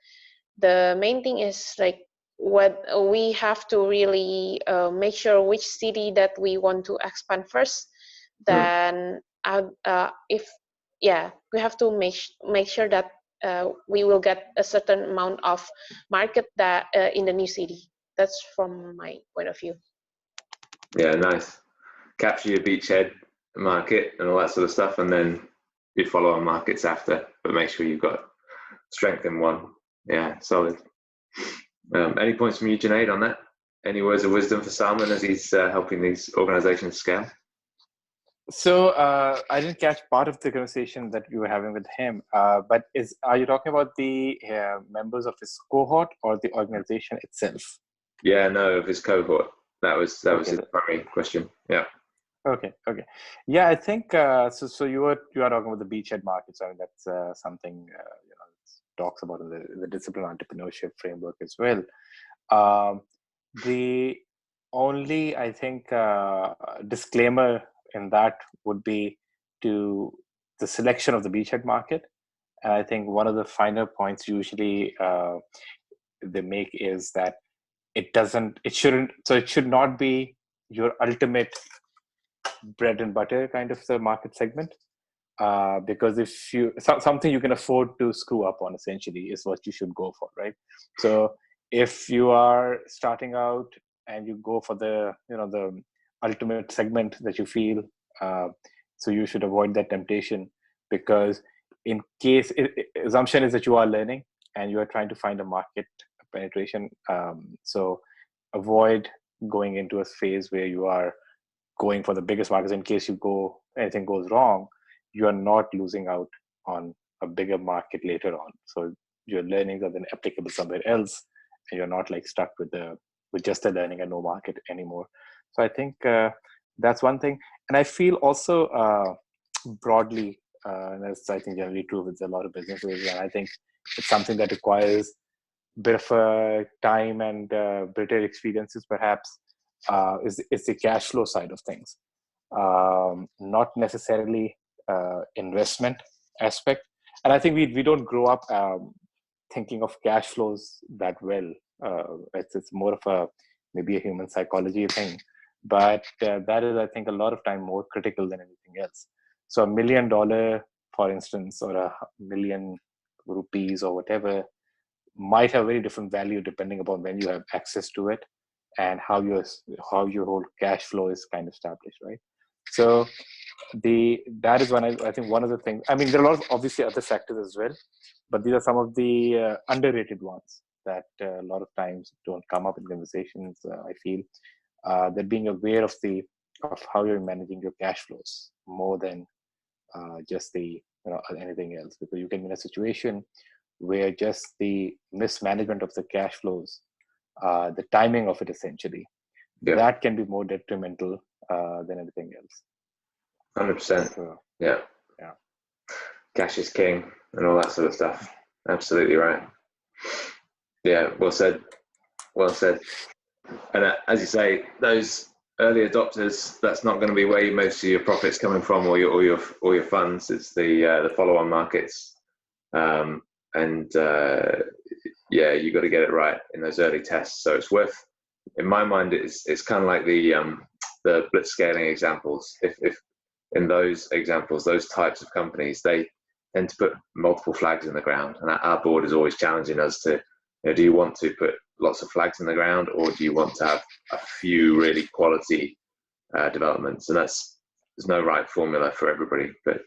the main thing is like what we have to really make sure which city that we want to expand first. Then we have to make sure that we will get a certain amount of market that in the new city. That's from my point of view. Yeah, nice. capture your beachhead market and all that sort of stuff, and then you follow on markets after, but make sure you've got strength in one. Yeah, solid. Any points from you, Junaid, on that? Any words of wisdom for Salman as he's helping these organizations scale? So I didn't catch part of the conversation that you were having with him, but are you talking about the members of his cohort or the organization itself? Yeah, no, of his cohort. That was his primary question. Yeah. Okay. Yeah, I think so you are talking about the beachhead markets. I mean, that's something talks about in the discipline entrepreneurship framework as well. The only, I think, disclaimer in that would be to the selection of the beachhead market. And I think one of the finer points usually they make is that it should not be your ultimate bread and butter kind of the market segment. Because if something you can afford to screw up on, essentially, is what you should go for, right? So if you are starting out and you go for the ultimate segment that you feel, so you should avoid that temptation, because in case assumption is that you are learning and you are trying to find a market penetration, so avoid going into a phase where you are going for the biggest markets. In case anything goes wrong, you are not losing out on a bigger market later on. So your learnings are then applicable somewhere else, and you're not like stuck with just the learning and no market anymore. So I think that's one thing. And I feel also broadly, and that's I think generally true with a lot of businesses, and I think it's something that requires a bit of time and better experiences perhaps, is the cash flow side of things. Not necessarily investment aspect. And I think we don't grow up thinking of cash flows that well. It's more of maybe a human psychology thing, but that is, I think, a lot of time more critical than anything else. So $1 million, for instance, or $1 million rupees or whatever might have very different value depending upon when you have access to it and how your whole cash flow is kind of established, right? So that is one, I think, one of the things. I mean, there are a lot of obviously other factors as well, but these are some of the underrated ones that a lot of times don't come up in conversations. I feel that being aware of how you're managing your cash flows more than just anything else, because you can be in a situation where just the mismanagement of the cash flows, the timing of it essentially, that can be more detrimental than anything else. 100%. Yeah. Cash is king and all that sort of stuff. Absolutely right. Yeah, well said. And as you say, those early adopters, that's not going to be where most of your profits coming from, or your funds. It's the follow-on markets. You got to get it right in those early tests. So it's worth, in my mind, it's kind of like the blitz scaling examples. If in those examples, those types of companies, they tend to put multiple flags in the ground, and our board is always challenging us to, do you want to put lots of flags in the ground, or do you want to have a few really quality developments? And there's no right formula for everybody, but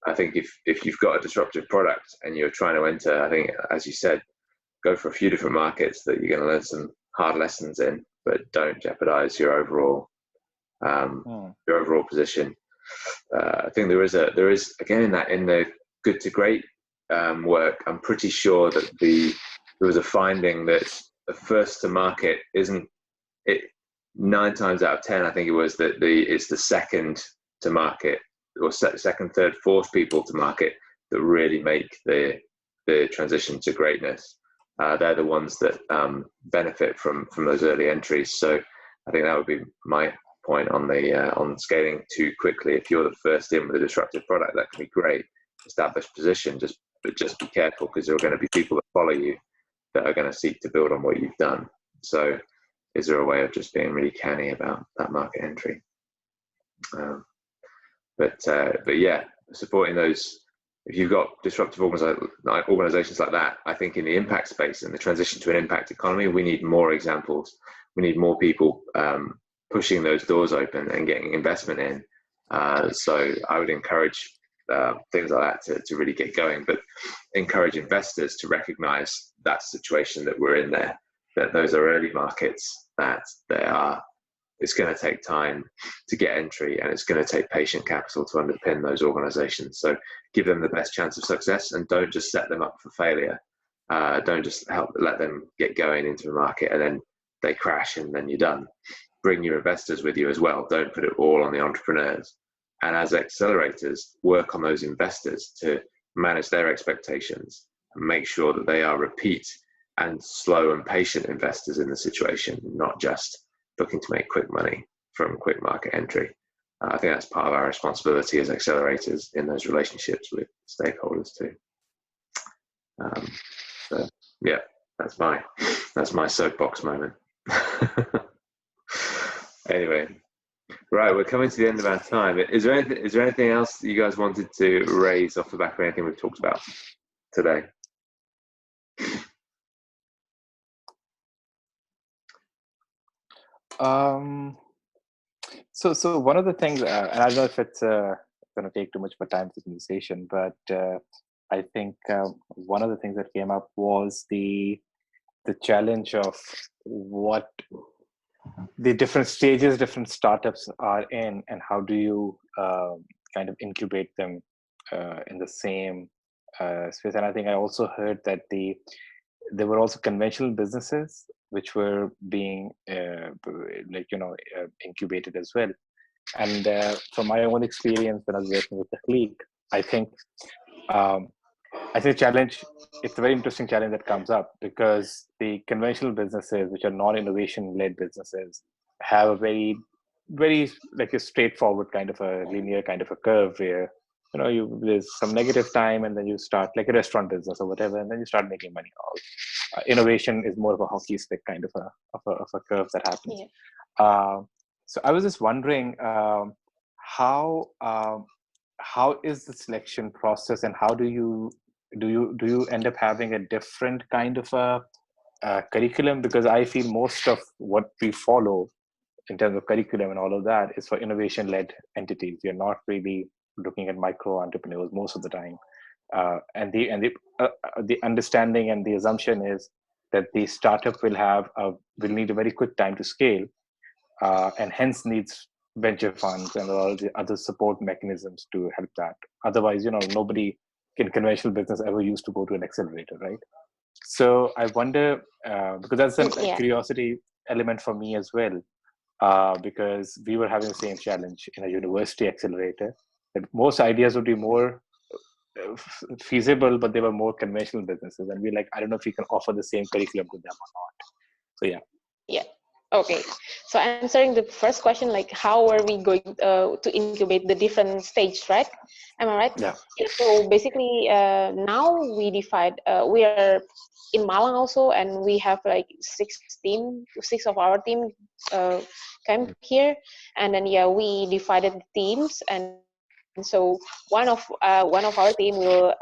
I think if you've got a disruptive product and you're trying to enter, I think, as you said, go for a few different markets that you're going to learn some hard lessons in, but don't jeopardize your overall position. I think there is again in the good to great work, I'm pretty sure that there was a finding that the first to market isn't it. 9 times out of 10, I think it was that it's the second to market, or second, third, fourth people to market that really make the transition to greatness. They're the ones that benefit from those early entries. So I think that would be my point on scaling too quickly. If you're the first in with a disruptive product, that can be great, established position. But just be careful, because there are going to be people that follow you that are going to seek to build on what you've done. So is there a way of just being really canny about that market entry? But yeah, supporting those. If you've got disruptive organizations like that, I think in the impact space and the transition to an impact economy, we need more examples. We need more people pushing those doors open and getting investment in. So I would encourage things like that to really get going, but encourage investors to recognize that situation that we're in there, that those are early markets, that it's going to take time to get entry, and it's going to take patient capital to underpin those organizations. So give them the best chance of success, and don't just set them up for failure. Don't just let them get going into the market and then they crash and then you're done. Bring your investors with you as well. Don't put it all on the entrepreneurs. And as accelerators, work on those investors to manage their expectations and make sure that they are repeat and slow and patient investors in the situation, not just looking to make quick money from quick market entry. I think that's part of our responsibility as accelerators in those relationships with stakeholders too. So yeah, that's my soapbox moment. Anyway, right, we're coming to the end of our time. Is there anything else that you guys wanted to raise off the back of anything we've talked about today? So one of the things, and I don't know if it's going to take too much of a time for conversation, but I think one of the things that came up was the challenge of what the different stages different startups are in, and how do you kind of incubate them in the same space. And I think I also heard that there were also conventional businesses which were being incubated as well. And from my own experience when I was working with the colleague, I think challenge, it's a very interesting challenge that comes up, because the conventional businesses, which are non-innovation led businesses, have a very like a straightforward kind of a linear kind of a curve where there's some negative time, and then you start like a restaurant business or whatever, and then you start making money. Innovation is more of a hockey stick kind of a curve that happens. Yeah. So I was just wondering how is the selection process, and how do you end up having a different kind of a curriculum? Because I feel most of what we follow in terms of curriculum and all of that is for innovation-led entities. You're not really looking at micro entrepreneurs most of the time, and the understanding and the assumption is that the startup will need a very quick time to scale, and hence needs venture funds and all the other support mechanisms to help that. Otherwise, nobody in conventional business ever used to go to an accelerator, right? So I wonder, because that's a curiosity element for me as well, because we were having the same challenge in a university accelerator, that most ideas would be more feasible, but they were more conventional businesses, and we're like, I don't know if we can offer the same curriculum to them or not. So yeah. Okay, so answering the first question, like how are we going to incubate the different stages, right? Am I right? Yeah. So basically, now we divide. We are in Malang also, and we have like six of our team come here, and then we divided the teams, and so one of our team will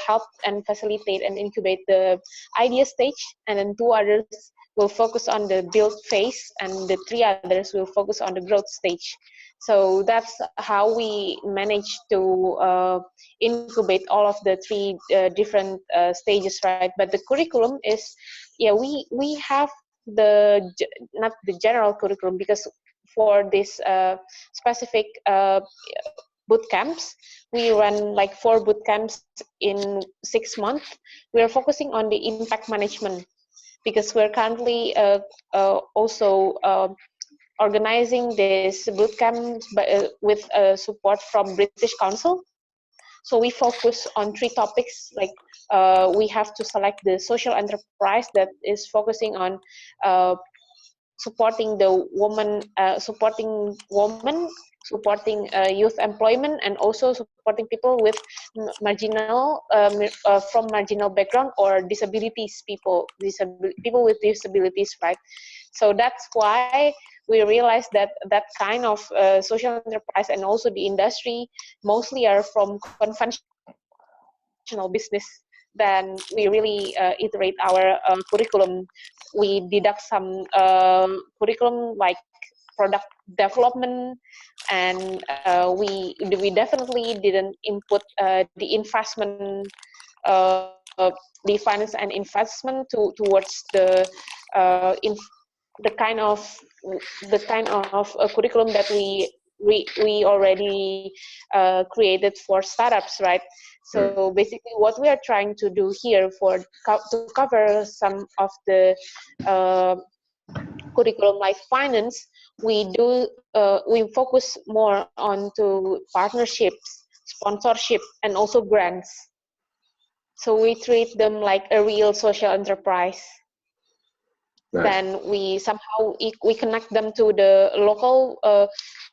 help and facilitate and incubate the idea stage, and then two others will focus on the build phase, and the three others will focus on the growth stage. So that's how we manage to incubate all of the three different stages, right? But the curriculum is, we have not the general curriculum, because for this specific boot camps, we run like 4 boot camps in 6 months. We are focusing on the impact management, because we're currently also organizing this boot camp with support from British Council. So we focus on 3 topics, like we have to select the social enterprise that is focusing on supporting the woman, supporting youth employment, and also supporting people with from marginal background or disabilities, people with disabilities, right? So that's why we realized that kind of social enterprise and also the industry mostly are from conventional business then we really iterate our curriculum. We deduct some curriculum like product development, and we definitely didn't input the investment, the finance and investment towards the kind of curriculum that we already created for startups, right? So basically, what we are trying to do here to cover some of the curriculum like finance, we focus more on to partnerships, sponsorship, and also grants. So we treat them like a real social enterprise. Nice. Then we somehow we connect them to the local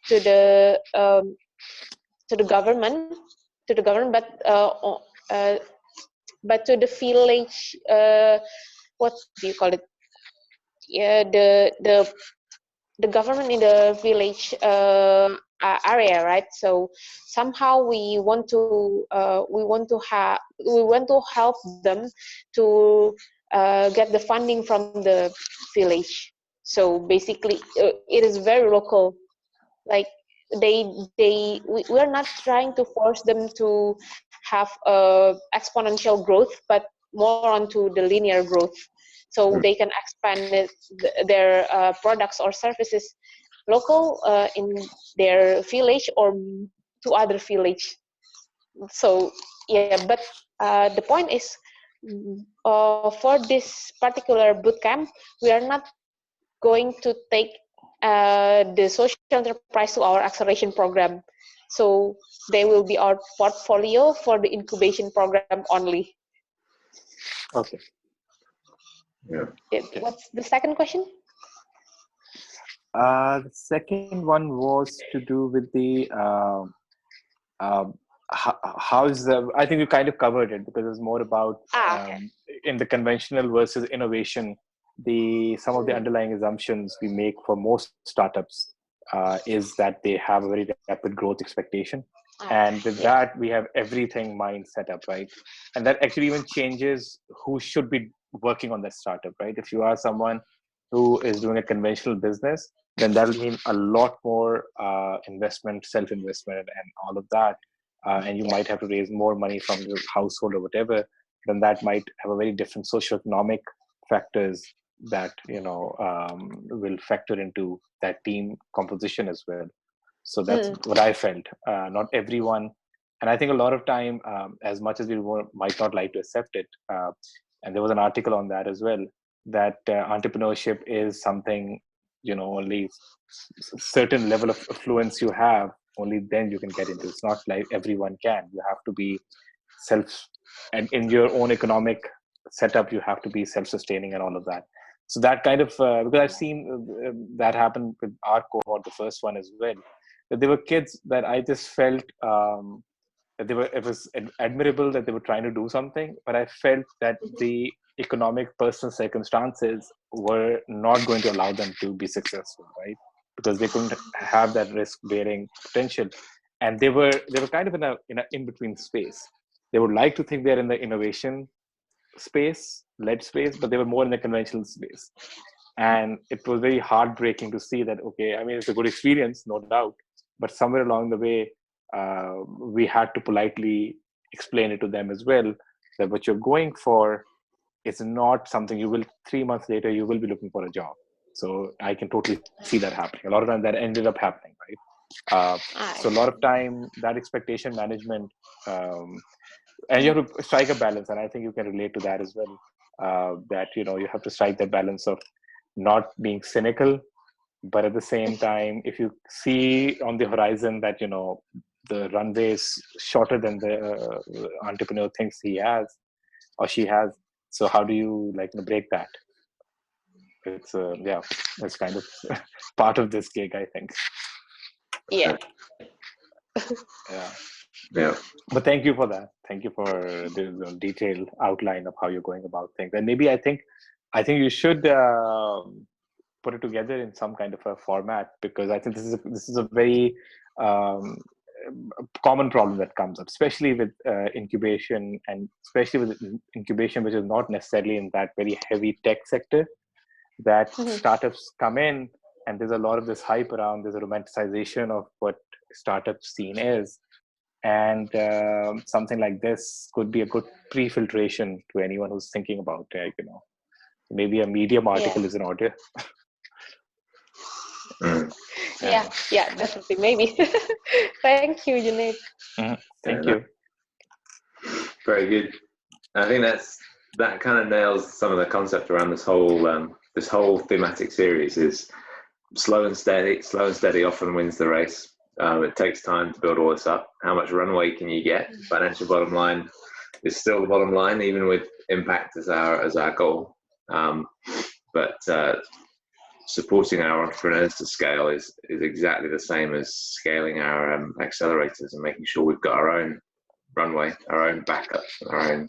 to the government, but to the village. What do you call it? Yeah, the government in the village area, right? So somehow we want to help them to get the funding from the village. So basically, it is very local. Like we are not trying to force them to have exponential growth, but more onto the linear growth, so they can expand their products or services local in their village or to other village. So yeah, but the point is, for this particular bootcamp, we are not going to take the social enterprise to our acceleration program. So they will be our portfolio for the incubation program only. Okay. Yeah. What's the second question? The second one was to do with the how's the. I think you kind of covered it because it's more about Okay. in the conventional versus innovation. Some of the underlying assumptions we make for most startups is that they have a very rapid growth expectation, and with that we have everything mind set up, right? And that actually even changes who should be working on that startup, right? If you are someone who is doing a conventional business, then that'll mean a lot more investment, self-investment, and all of that. And you might have to raise more money from your household or whatever. Then that might have a very different socioeconomic factors that will factor into that team composition as well. So that's what I felt. Not everyone, and I think a lot of time, as much as we might not like to accept it, and there was an article on that as well, that entrepreneurship is something, only certain level of affluence you have, only then you can get into. It's not like everyone can. You have to be and in your own economic setup, you have to be self-sustaining and all of that. So that kind of, because I've seen that happen with our cohort, the first one as well, that there were kids that I just felt that it was admirable that they were trying to do something, but I felt that the economic personal circumstances were not going to allow them to be successful, right? Because they couldn't have that risk-bearing potential, and they were kind of in a in-between space. They would like to think they're in the innovation led space, but they were more in the conventional space. And it was very heartbreaking to see that, okay, I mean, it's a good experience, no doubt, but somewhere along the way, we had to politely explain it to them as well, that what you're going for is not something 3 months later, you will be looking for a job. So I can totally see that happening. A lot of time that ended up happening, right? So a lot of time that expectation management, and you have to strike a balance. And I think you can relate to that as well, that, you have to strike that balance of not being cynical, but at the same time, if you see on the horizon that, the runway is shorter than the entrepreneur thinks he has or she has. So how do you break that? It's that's kind of part of this gig, I think. Yeah. Yeah. But thank you for that. Thank you for the detailed outline of how you're going about things. And maybe I think you should put it together in some kind of a format, because I think this is a very common problem that comes up, especially with incubation, and especially with incubation, which is not necessarily in that very heavy tech sector, that startups come in and there's a lot of this hype around, there's a romanticization of what startup scene is. And something like this could be a good pre-filtration to anyone who's thinking about, maybe a Medium article is in order. Yeah, definitely, maybe. Thank you, Junaid. Thank you. Very good. I think that kind of nails some of the concept around this whole thematic series. Is slow and steady. Slow and steady often wins the race. It takes time to build all this up. How much runway can you get? Financial bottom line is still the bottom line, even with impact as our goal. But supporting our entrepreneurs to scale is exactly the same as scaling our accelerators and making sure we've got our own runway, our own backups, and our own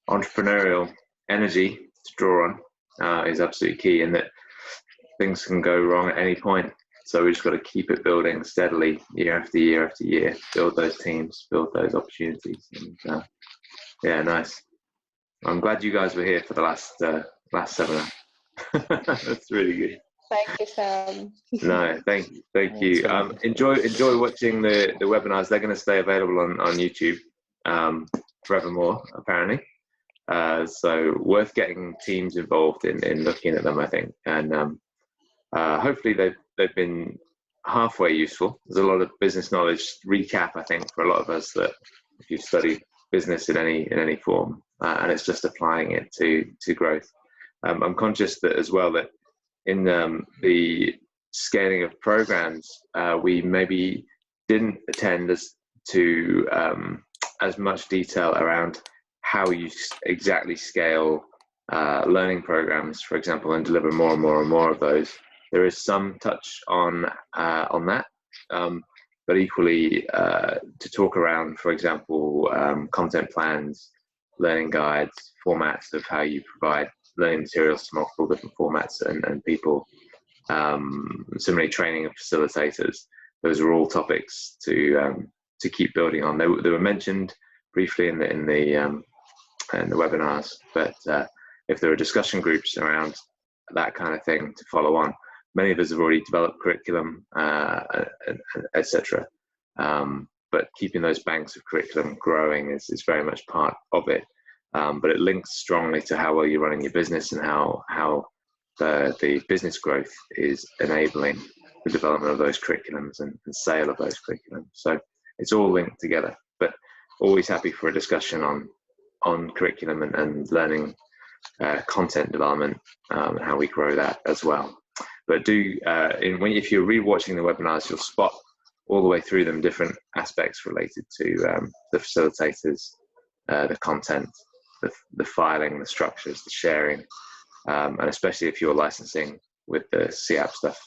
entrepreneurial energy to draw on is absolutely key, and that things can go wrong at any point. So we just got to keep it building steadily year after year after year, build those teams, build those opportunities. And yeah, nice. I'm glad you guys were here for the last seminar. That's really good. Thank you, Sam. No, thank you. Enjoy watching the webinars. They're going to stay available on YouTube forevermore, apparently. So worth getting teams involved in looking at them, I think. And hopefully they've been halfway useful. There's a lot of business knowledge recap, I think, for a lot of us, that if you've studied business in any form, and it's just applying it to growth. I'm conscious that as well that in the scaling of programs, we maybe didn't attend as much detail around how you exactly scale learning programs, for example, and deliver more and more and more of those. There is some touch on that, but equally to talk around, for example, content plans, learning guides, formats of how you provide learning materials to multiple different formats and people. Similarly, training of facilitators. Those are all topics to keep building on. They were mentioned briefly in the webinars, but if there are discussion groups around that kind of thing to follow on, many of us have already developed curriculum, etc. But keeping those banks of curriculum growing is very much part of it. But it links strongly to how well you're running your business and how the business growth is enabling the development of those curriculums and sale of those curriculums. So it's all linked together, but always happy for a discussion on curriculum and learning content development, and how we grow that as well. But if you're rewatching the webinars, you'll spot all the way through them different aspects related to the facilitators, the content, the filing, the structures, the sharing, and especially if you're licensing with the CAP stuff,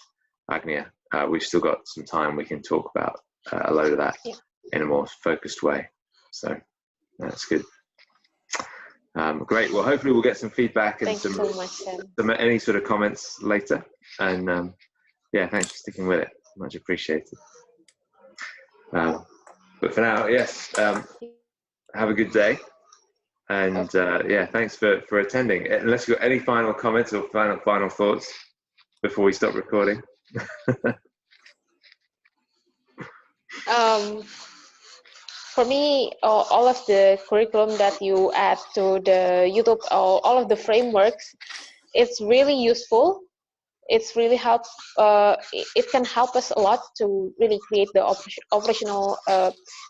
Agnia, we've still got some time. We can talk about a load of that in a more focused way. So that's good. Great. Well, hopefully we'll get some feedback and some any sort of comments later. And yeah, thanks for sticking with it. Much appreciated. But for now, yes, have a good day. And yeah, thanks for attending. Unless you've got any final comments or final thoughts before we stop recording. For me, all of the curriculum that you add to the YouTube, all of the frameworks, it's really useful. It's really helps. It can help us a lot to really create the operational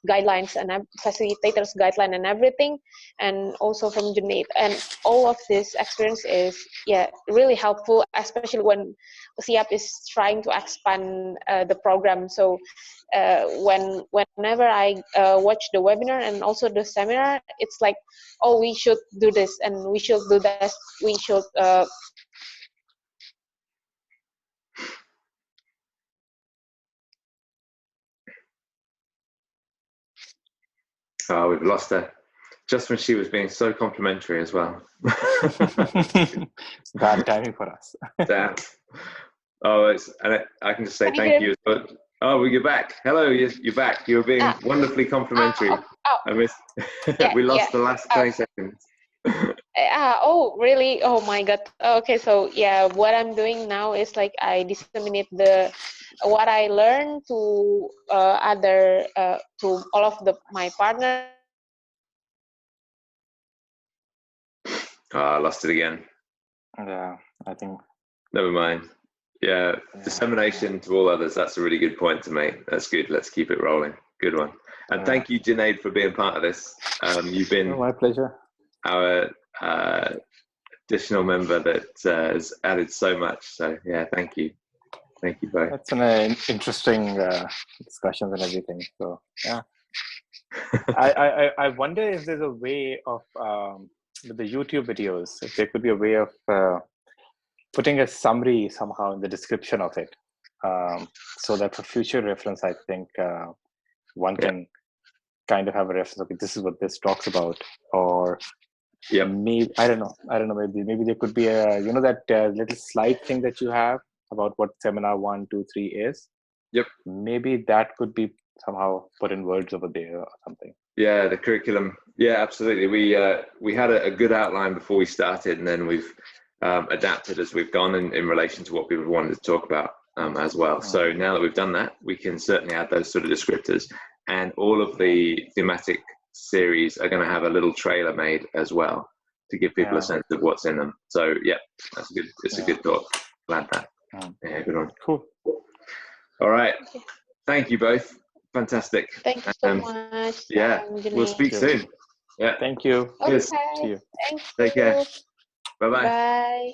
guidelines and facilitators guideline and everything. And also from Junaid, and all of this experience is really helpful, especially when CIAP is trying to expand the program. So whenever I watch the webinar and also the seminar, it's like, oh, we should do this and we should do that. We should. Oh, we've lost her. Just when she was being so complimentary as well. Bad timing for us. Damn. Oh, I can just say thank you. Oh, well, you're back. Hello, you're back. You're being wonderfully complimentary. I missed. Yeah, we lost the last 20 seconds. Oh, really? Oh my God. Okay, so yeah, what I'm doing now is like I disseminate what I learned to to all of my partners. I lost it again. Yeah, I think. Never mind. Yeah, dissemination to all others. That's a really good point to make. That's good. Let's keep it rolling. Good one. And thank you, Junaid, for being part of this. You've been my pleasure. Our additional member that has added so much. So yeah, thank you. Thank you both. That's an interesting discussions and everything. So yeah. I wonder if there's a way of with the YouTube videos, if there could be a way of putting a summary somehow in the description of it, so that for future reference, I think one can kind of have a reference. Okay, this is what this talks about, or maybe I don't know. Maybe there could be a that little slide thing that you have about what seminar 1, 2, 3 is. Yep. Maybe that could be somehow put in words over there or something. Yeah, the curriculum. Yeah, absolutely. We had a good outline before we started, and then we've adapted as we've gone in relation to what people wanted to talk about as well. So now that we've done that, we can certainly add those sort of descriptors, and all of the thematic series are going to have a little trailer made as well to give people a sense of what's in them. So yeah, that's good. It's a good thought. Glad that. Yeah, good one. Cool. All right. Thank you both. Fantastic. Thank you so much. Yeah, we'll speak soon. Yeah. Thank you. Okay. See you. Thank you. Take care. Bye-bye. Bye.